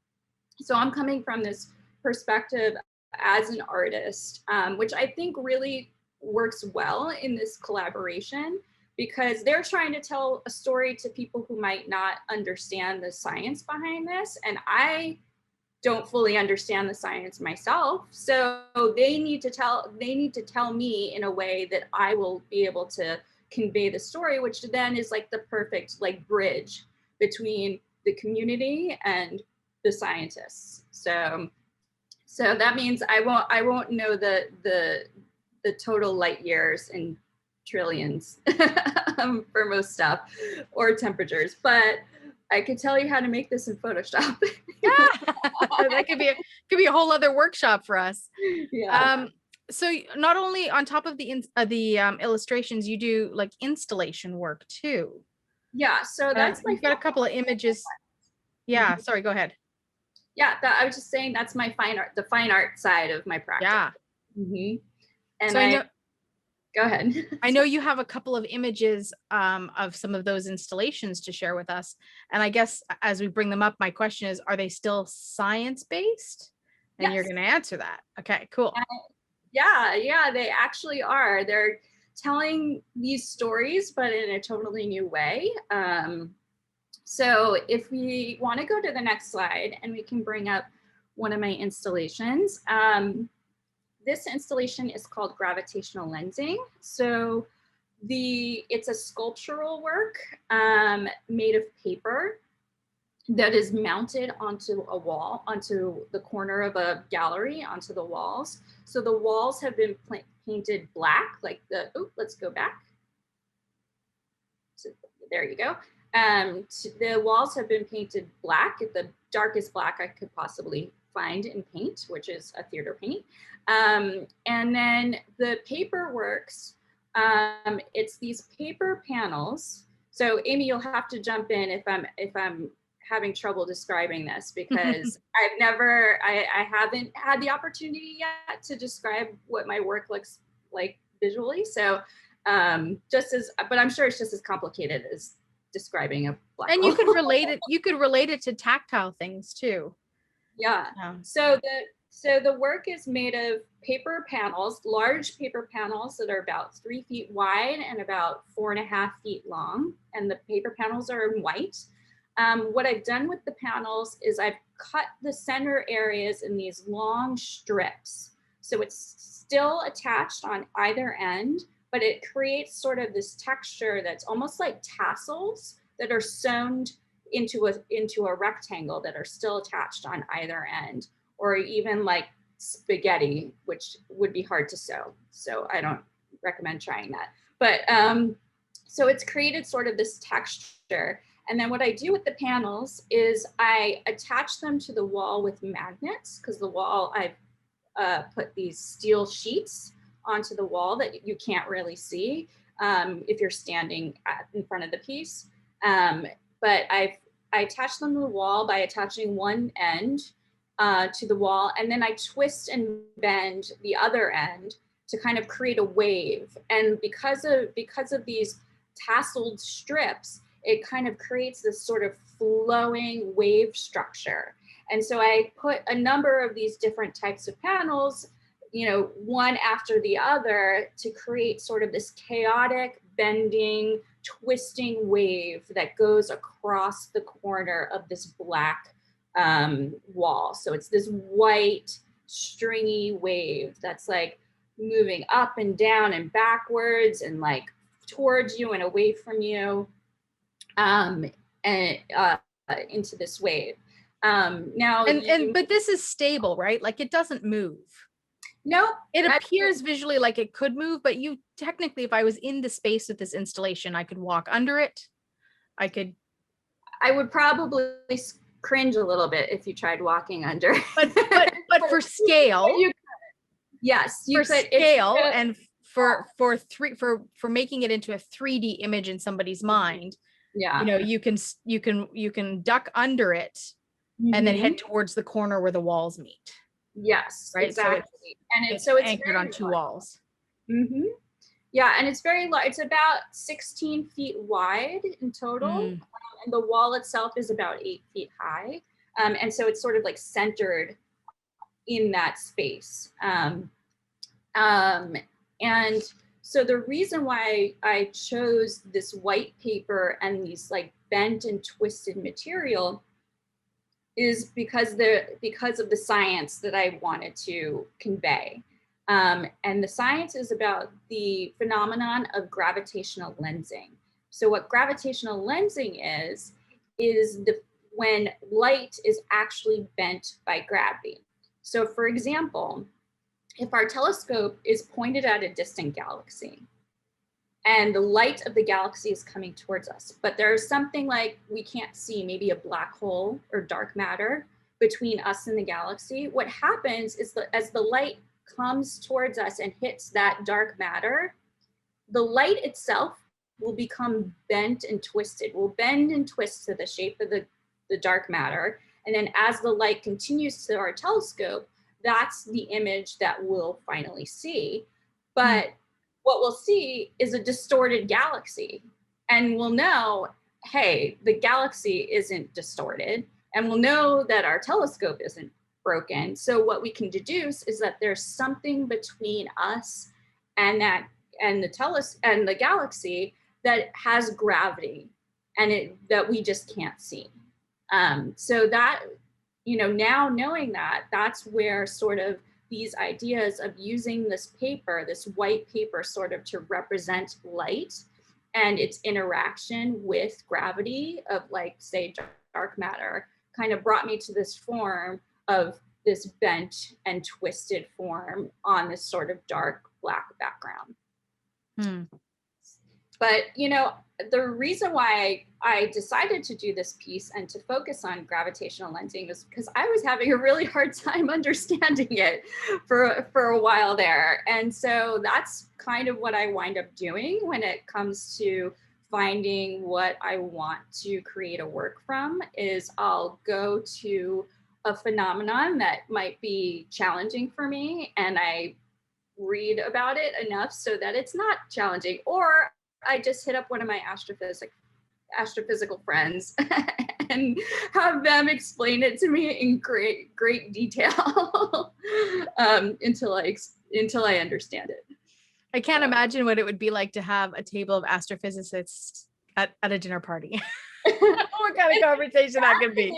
So I'm coming from this perspective as an artist, which I think really works well in this collaboration because they're trying to tell a story to people who might not understand the science behind this. And I don't fully understand the science myself. So they need to tell me in a way that I will be able to convey the story, which then is like the perfect like bridge between the community and the scientists. So that means I won't know the total light years and trillions for most stuff or temperatures, but I could tell you how to make this in Photoshop. Yeah, that could be a whole other workshop for us. Yeah. So not only on top of the illustrations, you do like installation work too. Yeah, so that's You've got a couple of images. Yeah, sorry, go ahead. Yeah, I was just saying that's my fine art, the fine art side of my practice. Yeah. And So I know, go ahead. I know you have a couple of images of some of those installations to share with us. And I guess as we bring them up, my question is, are they still science-based? And you're Yes. going to answer that. Okay, cool. Yeah, they actually are. They're telling these stories, but in a totally new way. So if we want to go to the next slide, and we can bring up one of my installations. This installation is called gravitational lensing. So it's a sculptural work made of paper that is mounted onto a wall, onto the corner of a gallery, onto the walls. So the walls have been painted black, like let's go back. So there you go. The walls have been painted black, the darkest black I could possibly find in paint, which is a theater paint. And then the paper works, it's these paper panels. So Amy, you'll have to jump in if I'm having trouble describing this, because I haven't had the opportunity yet to describe what my work looks like visually. So but I'm sure it's just as complicated as describing a black hole. You could relate it to tactile things too. Yeah. So the work is made of paper panels, large paper panels that are about 3 feet wide and about 4.5 feet long. And the paper panels are in white. What I've done with the panels is I've cut the center areas in these long strips. So it's still attached on either end, but it creates sort of this texture that's almost like tassels that are sewn into a rectangle that are still attached on either end, or even like spaghetti, which would be hard to sew. So I don't recommend trying that. But so it's created sort of this texture. And then what I do with the panels is I attach them to the wall with magnets, because the wall, I've put these steel sheets onto the wall that you can't really see if you're standing in front of the piece. But I attach them to the wall by attaching one end to the wall, and then I twist and bend the other end to kind of create a wave. And because of these tasseled strips, it kind of creates this sort of flowing wave structure. And so I put a number of these different types of panels, one after the other, to create sort of this chaotic, bending, twisting wave that goes across the corner of this black wall. So it's this white, stringy wave that's like moving up and down and backwards and like towards you and away from you, and into this wave. But this is stable, right? Like it doesn't move. No, it appears visually like it could move, but you technically, if I was in the space with this installation, I could walk under it. I would probably cringe a little bit if you tried walking under. But for scale, yes, you could. Scale and for making it into a 3D image in somebody's mind. Yeah, you can duck under it and then head towards the corner where the walls meet. Yes, right. Exactly. So it's anchored on two walls. Yeah, and it's very large. It's about 16 feet wide in total, and the wall itself is about 8 feet high. And so it's sort of like centered in that space. And so the reason why I chose this white paper and these like bent and twisted material is because of the science that I wanted to convey. And the science is about the phenomenon of gravitational lensing. So what gravitational lensing is when light is actually bent by gravity. So for example, if our telescope is pointed at a distant galaxy and the light of the galaxy is coming towards us, but there's something like we can't see, maybe a black hole or dark matter between us and the galaxy, what happens is that as the light comes towards us and hits that dark matter, the light itself will become bent and twisted, will bend and twist to the shape of the dark matter. And then as the light continues to our telescope, that's the image that we'll finally see. But what we'll see is a distorted galaxy. And we'll know, hey, the galaxy isn't distorted. And we'll know that our telescope isn't broken. So what we can deduce is that there's something between us and the galaxy that has gravity, and that we just can't see. So that, now knowing that, that's where sort of these ideas of using this paper, this white paper, sort of to represent light and its interaction with gravity of, like, say, dark matter, kind of brought me to this form of this bent and twisted form on this sort of dark black background. But, the reason why I decided to do this piece and to focus on gravitational lensing was because I was having a really hard time understanding it for a while there. And so that's kind of what I wind up doing when it comes to finding what I want to create a work from, is I'll go to a phenomenon that might be challenging for me, and I read about it enough so that it's not challenging, or I just hit up one of my astrophysical friends and have them explain it to me in great detail until I understand it. I can't imagine what it would be like to have a table of astrophysicists at a dinner party. What kind of conversation that could be.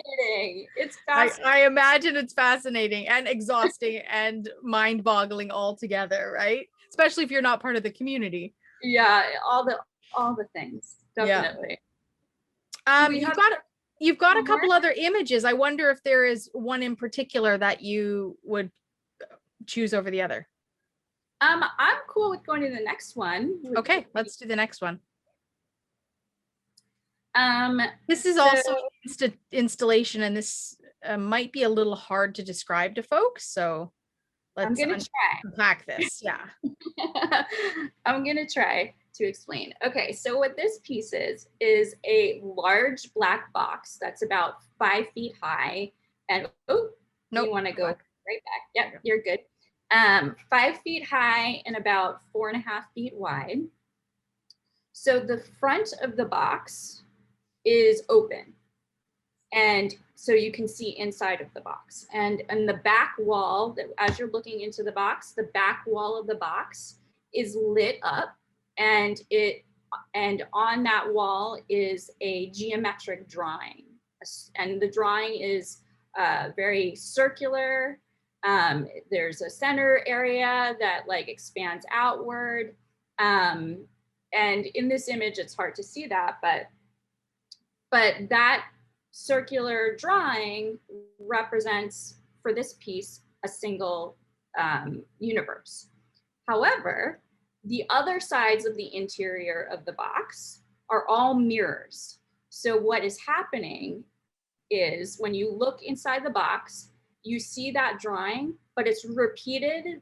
It's fascinating. I imagine it's fascinating and exhausting and mind-boggling all together, right? Especially if you're not part of the community. Yeah, all the things, definitely. Yeah. You've got a couple other images. I wonder if there is one in particular that you would choose over the other. I'm cool with going to the next one. Okay, let's do the next one. This is also installation, and this might be a little hard to describe to folks, so let's unpack this. Yeah. I'm gonna try to explain. Okay, so what this piece is a large black box that's about 5 feet high, and you want to go right back? Yep, you're good. 5 feet high and about 4.5 feet wide. So the front of the box is open, and so you can see inside of the box, and the back wall, that as you're looking into the box, the back wall of the box is lit up, and on that wall is a geometric drawing, and the drawing is very circular. There's a center area that like expands outward, and in this image it's hard to see that, but that circular drawing represents, for this piece, a single universe. However, the other sides of the interior of the box are all mirrors. So what is happening is when you look inside the box, you see that drawing, but it's repeated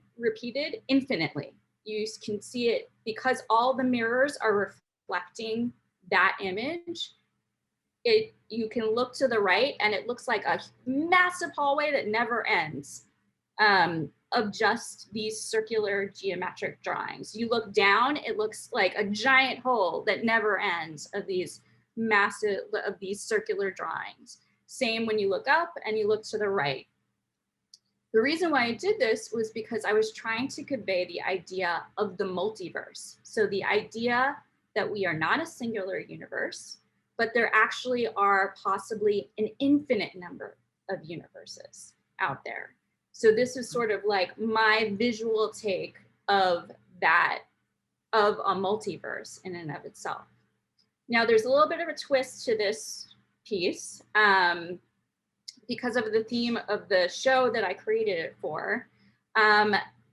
infinitely. You can see it because all the mirrors are reflecting that image. You can look to the right and it looks like a massive hallway that never ends of just these circular geometric drawings. You look down, it looks like a giant hole that never ends of these circular drawings. Same when you look up and you look to the right. The reason why I did this was because I was trying to convey the idea of the multiverse. So the idea that we are not a singular universe, but there actually are possibly an infinite number of universes out there. So this is sort of like my visual take of that, of a multiverse in and of itself. Now there's a little bit of a twist to this piece because of the theme of the show that I created it for.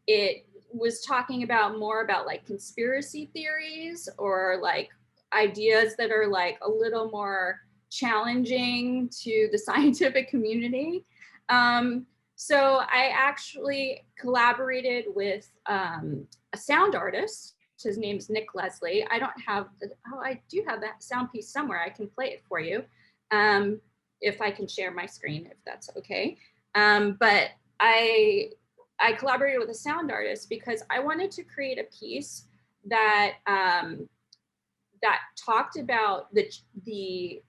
It was talking more about like conspiracy theories or like ideas that are like a little more challenging to the scientific community. So I actually collaborated with a sound artist. His name's Nick Leslie. I don't have, oh, I do have that sound piece somewhere. I can play it for you if I can share my screen, if that's okay. But I collaborated with a sound artist because I wanted to create a piece that that talked about the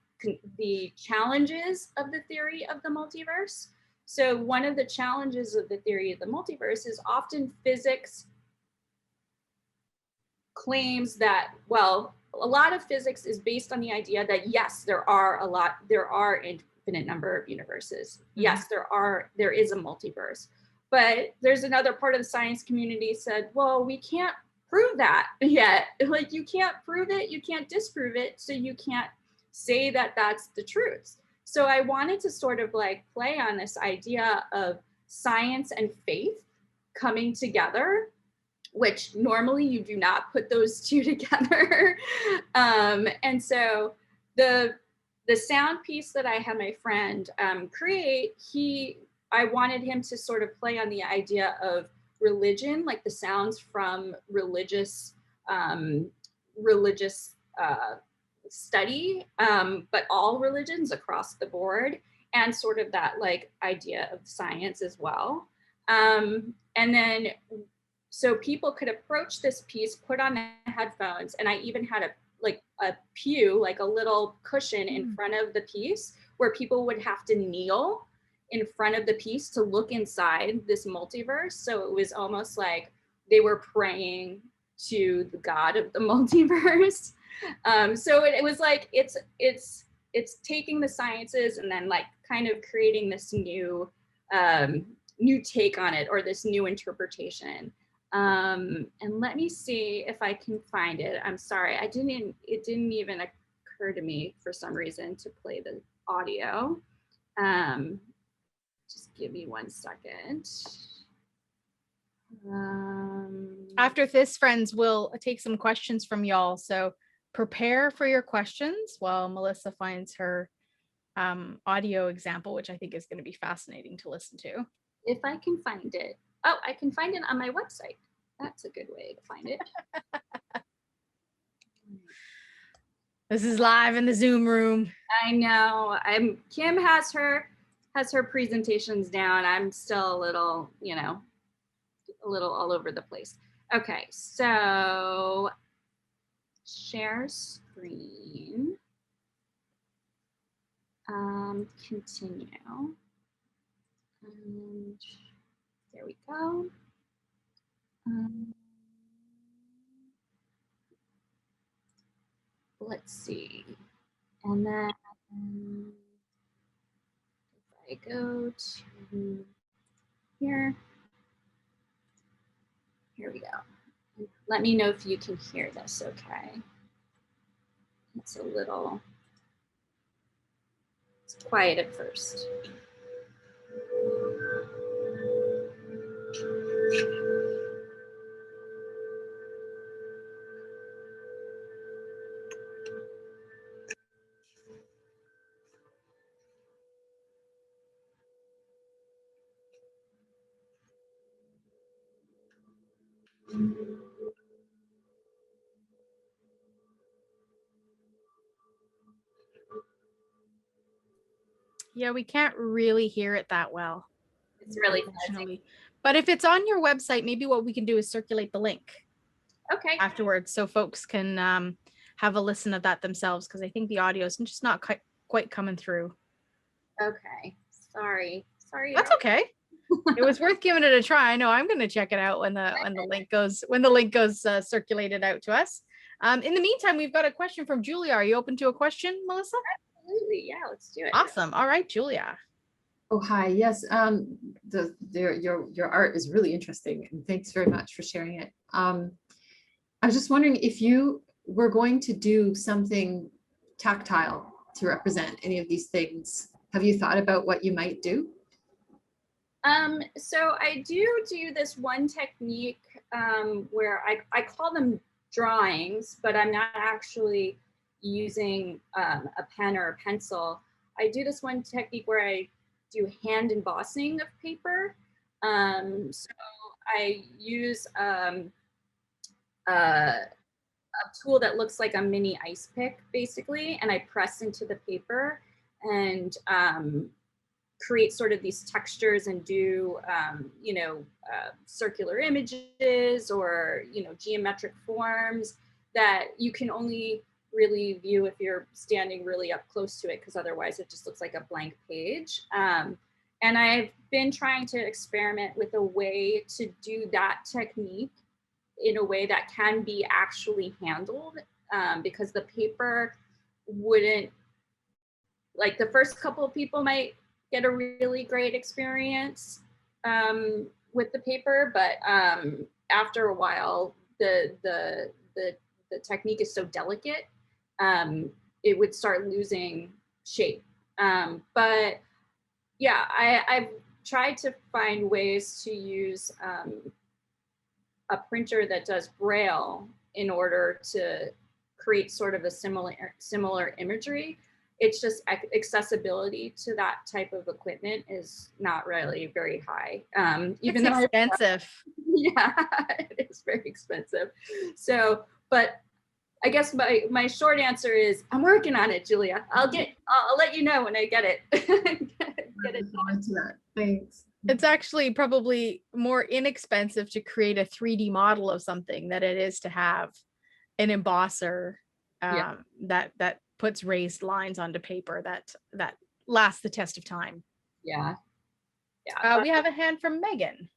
challenges of the theory of the multiverse. So one of the challenges of the theory of the multiverse is often physics claims that, well, a lot of physics is based on the idea that yes, there are infinite number of universes. Yes, there is a multiverse. But there's another part of the science community said, well, we can't prove that yet. Like, you can't prove it, you can't disprove it, so you can't say that that's the truth. So I wanted to sort of like play on this idea of science and faith coming together, which normally you do not put those two together. And so the sound piece that I had my friend create, I wanted him to sort of play on the idea of religion, like the sounds from religious study, but all religions across the board, and sort of that like idea of science as well. And then, so people could approach this piece, put on the headphones, and I even had a pew, like a little cushion in front of the piece where people would have to kneel in front of the piece to look inside this multiverse. So it was almost like they were praying to the God of the multiverse. So it was like, it's taking the sciences and then like kind of creating this new take on it, or this new interpretation. And let me see if I can find it. I'm sorry, it didn't even occur to me for some reason to play the audio. Just give me 1 second. After this, friends, we'll take some questions from y'all. So prepare for your questions while Melissa finds her audio example, which I think is going to be fascinating to listen to. If I can find it. Oh, I can find it on my website. That's a good way to find it. This is live in the Zoom room. I know. Kim has her presentations down. I'm still a little, a little all over the place. Okay, so share screen. Continue. And there we go. Let's see. And then if I go to here we go. Let me know if you can hear this, okay? It's quiet at first. Yeah, we can't really hear it that well. It's really fuzzy. But if it's on your website, maybe what we can do is circulate the link. Okay. Afterwards, so folks can have a listen of that themselves, because I think the audio is just not quite coming through. Okay. Sorry. That's okay. It was worth giving it a try. I know I'm going to check it out when the link goes circulated out to us. In the meantime, we've got a question from Julia. Are you open to a question, Melissa? Absolutely. Yeah, let's do it. Awesome. All right, Julia. Oh, hi. Yes. Your art is really interesting, and thanks very much for sharing it. I was just wondering if you were going to do something tactile to represent any of these things. Have you thought about what you might do? So I do this one technique where I call them drawings, but I'm not actually using a pen or a pencil. I do this one technique where I do hand embossing of paper. So I use a tool that looks like a mini ice pick, basically, and I press into the paper and create sort of these textures and do, circular images or, geometric forms that you can only really view if you're standing really up close to it, because otherwise it just looks like a blank page. And I've been trying to experiment with a way to do that technique in a way that can be actually handled, because the paper wouldn't, like the first couple of people might get a really great experience with the paper, but after a while, the technique is so delicate, it would start losing shape. But yeah, I've tried to find ways to use a printer that does Braille in order to create sort of a similar imagery. It's just accessibility to that type of equipment is not really very high. Even though expensive. Yeah, it is very expensive. So, but I guess my short answer is I'm working on it, Julia. I'll let you know when I get it. Get it done. Thanks. It's actually probably more inexpensive to create a 3D model of something than it is to have an embosser that puts raised lines onto paper that lasts the test of time. Yeah. We have a hand from Megan.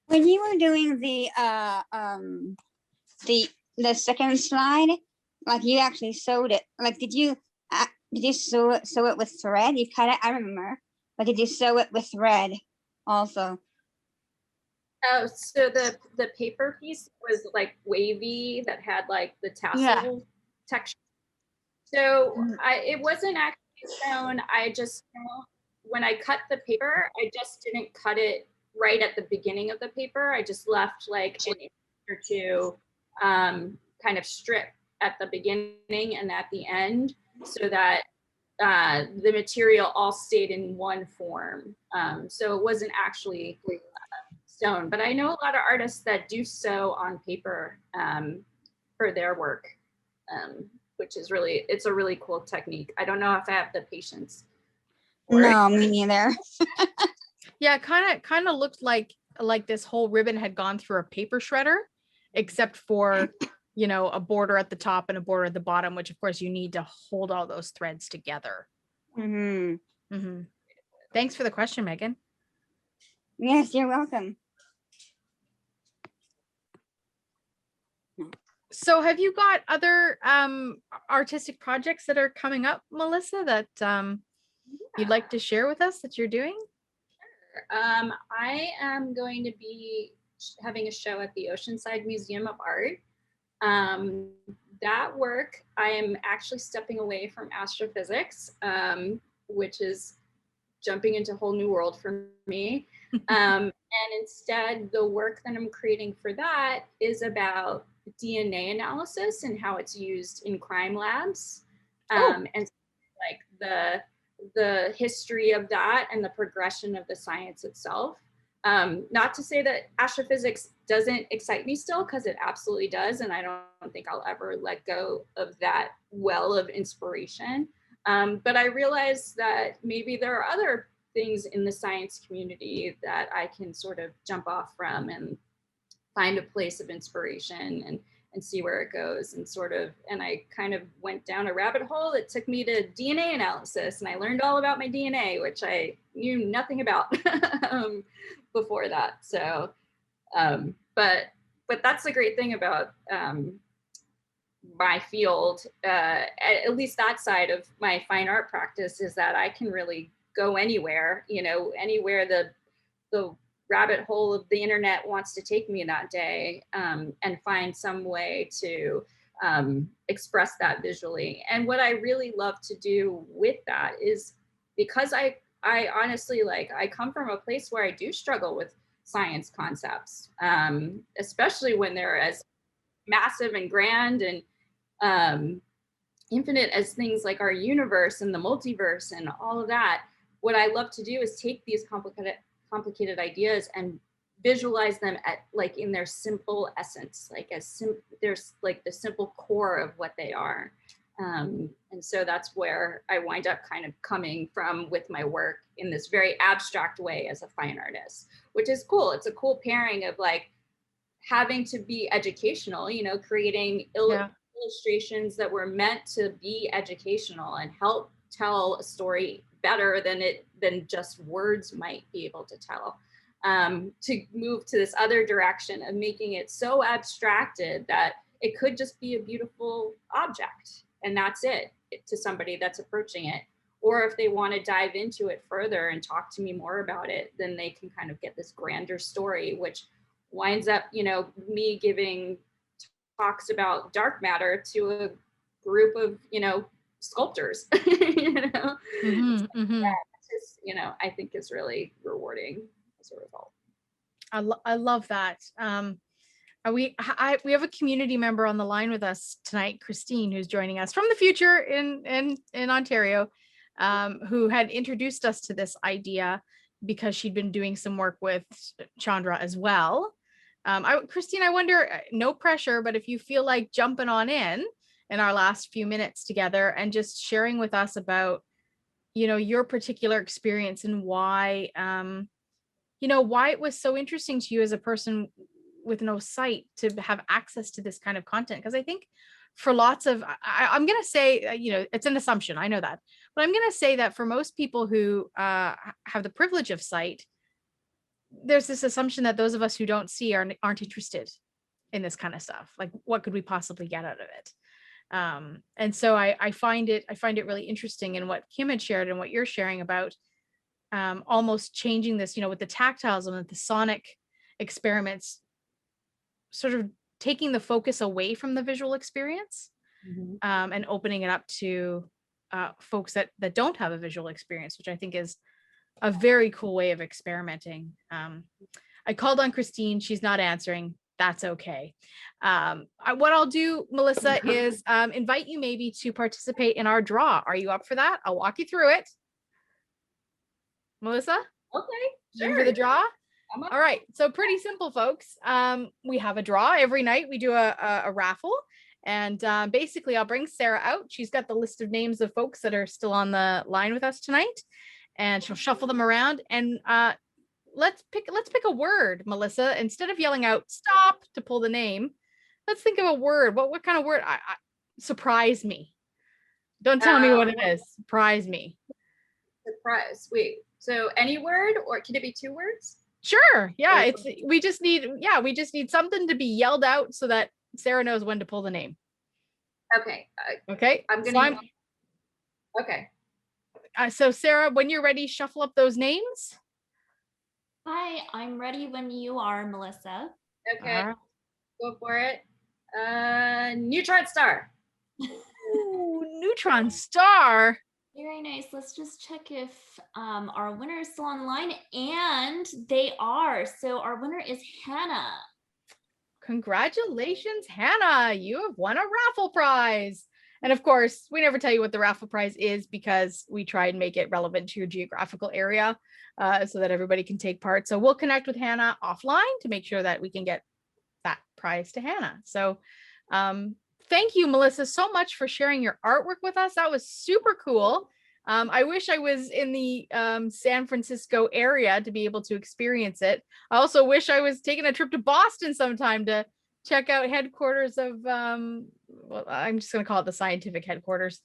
When you were doing the second slide, like you actually sewed it. Like, did you sew it with thread? You cut it, I remember. But did you sew it with thread also? Oh, so the paper piece was like wavy that had like the tassel texture. So it wasn't actually sewn. I just, when I cut the paper, I just didn't cut it right at the beginning of the paper. I just left like an inch or two kind of strip at the beginning and at the end, so that the material all stayed in one form. So it wasn't actually sewn, but I know a lot of artists that do sew on paper for their work, which is really, it's a really cool technique. I don't know if I have the patience. No, me neither. Yeah, kind of looked like this whole ribbon had gone through a paper shredder, except for, a border at the top and a border at the bottom, which of course you need to hold all those threads together. Thanks for the question, Megan. Yes, you're welcome. So have you got other artistic projects that are coming up, Melissa, that you'd like to share with us that you're doing? I am going to be having a show at the Oceanside Museum of Art. That work, I am actually stepping away from astrophysics, which is jumping into a whole new world for me. And instead, the work that I'm creating for that is about DNA analysis and how it's used in crime labs. And like the history of that and the progression of the science itself. Not to say that astrophysics doesn't excite me still, because it absolutely does. And I don't think I'll ever let go of that well of inspiration. But I realized that maybe there are other things in the science community that I can sort of jump off from and find a place of inspiration and see where it goes, and I kind of went down a rabbit hole that took me to DNA analysis, and I learned all about my DNA, which I knew nothing about before that. So, but that's the great thing about my field, at least that side of my fine art practice, is that I can really go anywhere, anywhere the rabbit hole of the internet wants to take me that day, and find some way to express that visually. And what I really love to do with that is, because I honestly, I come from a place where I do struggle with science concepts, especially when they're as massive and grand and infinite as things like our universe and the multiverse and all of that, what I love to do is take these complicated ideas and visualize them at like in their simple essence, like there's like the simple core of what they are. And so that's where I wind up kind of coming from with my work in this very abstract way as a fine artist, which is cool. It's a cool pairing of like having to be educational, you know, creating illustrations that were meant to be educational and help tell a story better than just words might be able to tell. To move to this other direction of making it so abstracted that it could just be a beautiful object and that's it to somebody that's approaching it. Or if they want to dive into it further and talk to me more about it, then they can kind of get this grander story, which winds up, you know, me giving talks about dark matter to a group of, you know, sculptors, you know, that just, you know, I think is really rewarding as a result. I love that. We have a community member on the line with us tonight, Christine, who's joining us from the future in Ontario, who had introduced us to this idea because she'd been doing some work with Chandra as well. Christine, I wonder, no pressure, but if you feel like jumping on in our last few minutes together and just sharing with us about, you know, your particular experience and why, you know, why it was so interesting to you as a person with no sight to have access to this kind of content. Because I think for lots of, I'm going to say, you know, it's an assumption, I know that, but I'm going to say that for most people who have the privilege of sight, there's this assumption that those of us who don't see aren't interested in this kind of stuff. Like, what could we possibly get out of it? And so I find it really interesting in what Kim had shared and what you're sharing about almost changing this, you know, with the tactiles and with the sonic experiments, sort of taking the focus away from the visual experience and opening it up to folks that don't have a visual experience, which I think is a very cool way of experimenting. I called on Christine. She's not answering. That's okay. What I'll do, Melissa, is invite you maybe to participate in our draw. Are you up for that? I'll walk you through it. Melissa? Okay, sure. For the draw? All right. So pretty simple, folks. We have a draw every night. We do a raffle. And basically, I'll bring Sarah out. She's got the list of names of folks that are still on the line with us tonight. And she'll shuffle them around. And let's pick a word, Melissa. Instead of yelling out "stop" to pull the name, let's think of a word. What kind of word? Surprise me. Don't tell me what it is. Surprise me. Surprise. Wait. So any word, or can it be two words? Sure. Yeah. We just need something to be yelled out so that Sarah knows when to pull the name. Okay. Okay. Okay. So Sarah, when you're ready, shuffle up those names. Hi, I'm ready when you are, Melissa. Okay. Go for it. Neutron star. Ooh, neutron star. Very nice. Let's just check if our winner is still online, and they are. So our winner is Hannah. Congratulations, Hannah. You have won a raffle prize. And of course, we never tell you what the raffle prize is because we try and make it relevant to your geographical area so that everybody can take part. So we'll connect with Hannah offline to make sure that we can get that prize to Hannah. So thank you, Melissa, so much for sharing your artwork with us. That was super cool. I wish I was in the San Francisco area to be able to experience it. I also wish I was taking a trip to Boston sometime to check out headquarters of, well, I'm just going to call it the scientific headquarters.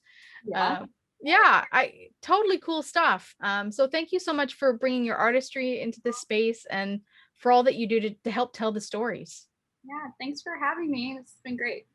Totally cool stuff. So thank you so much for bringing your artistry into this space and for all that you do to help tell the stories. Yeah, thanks for having me. It's been great.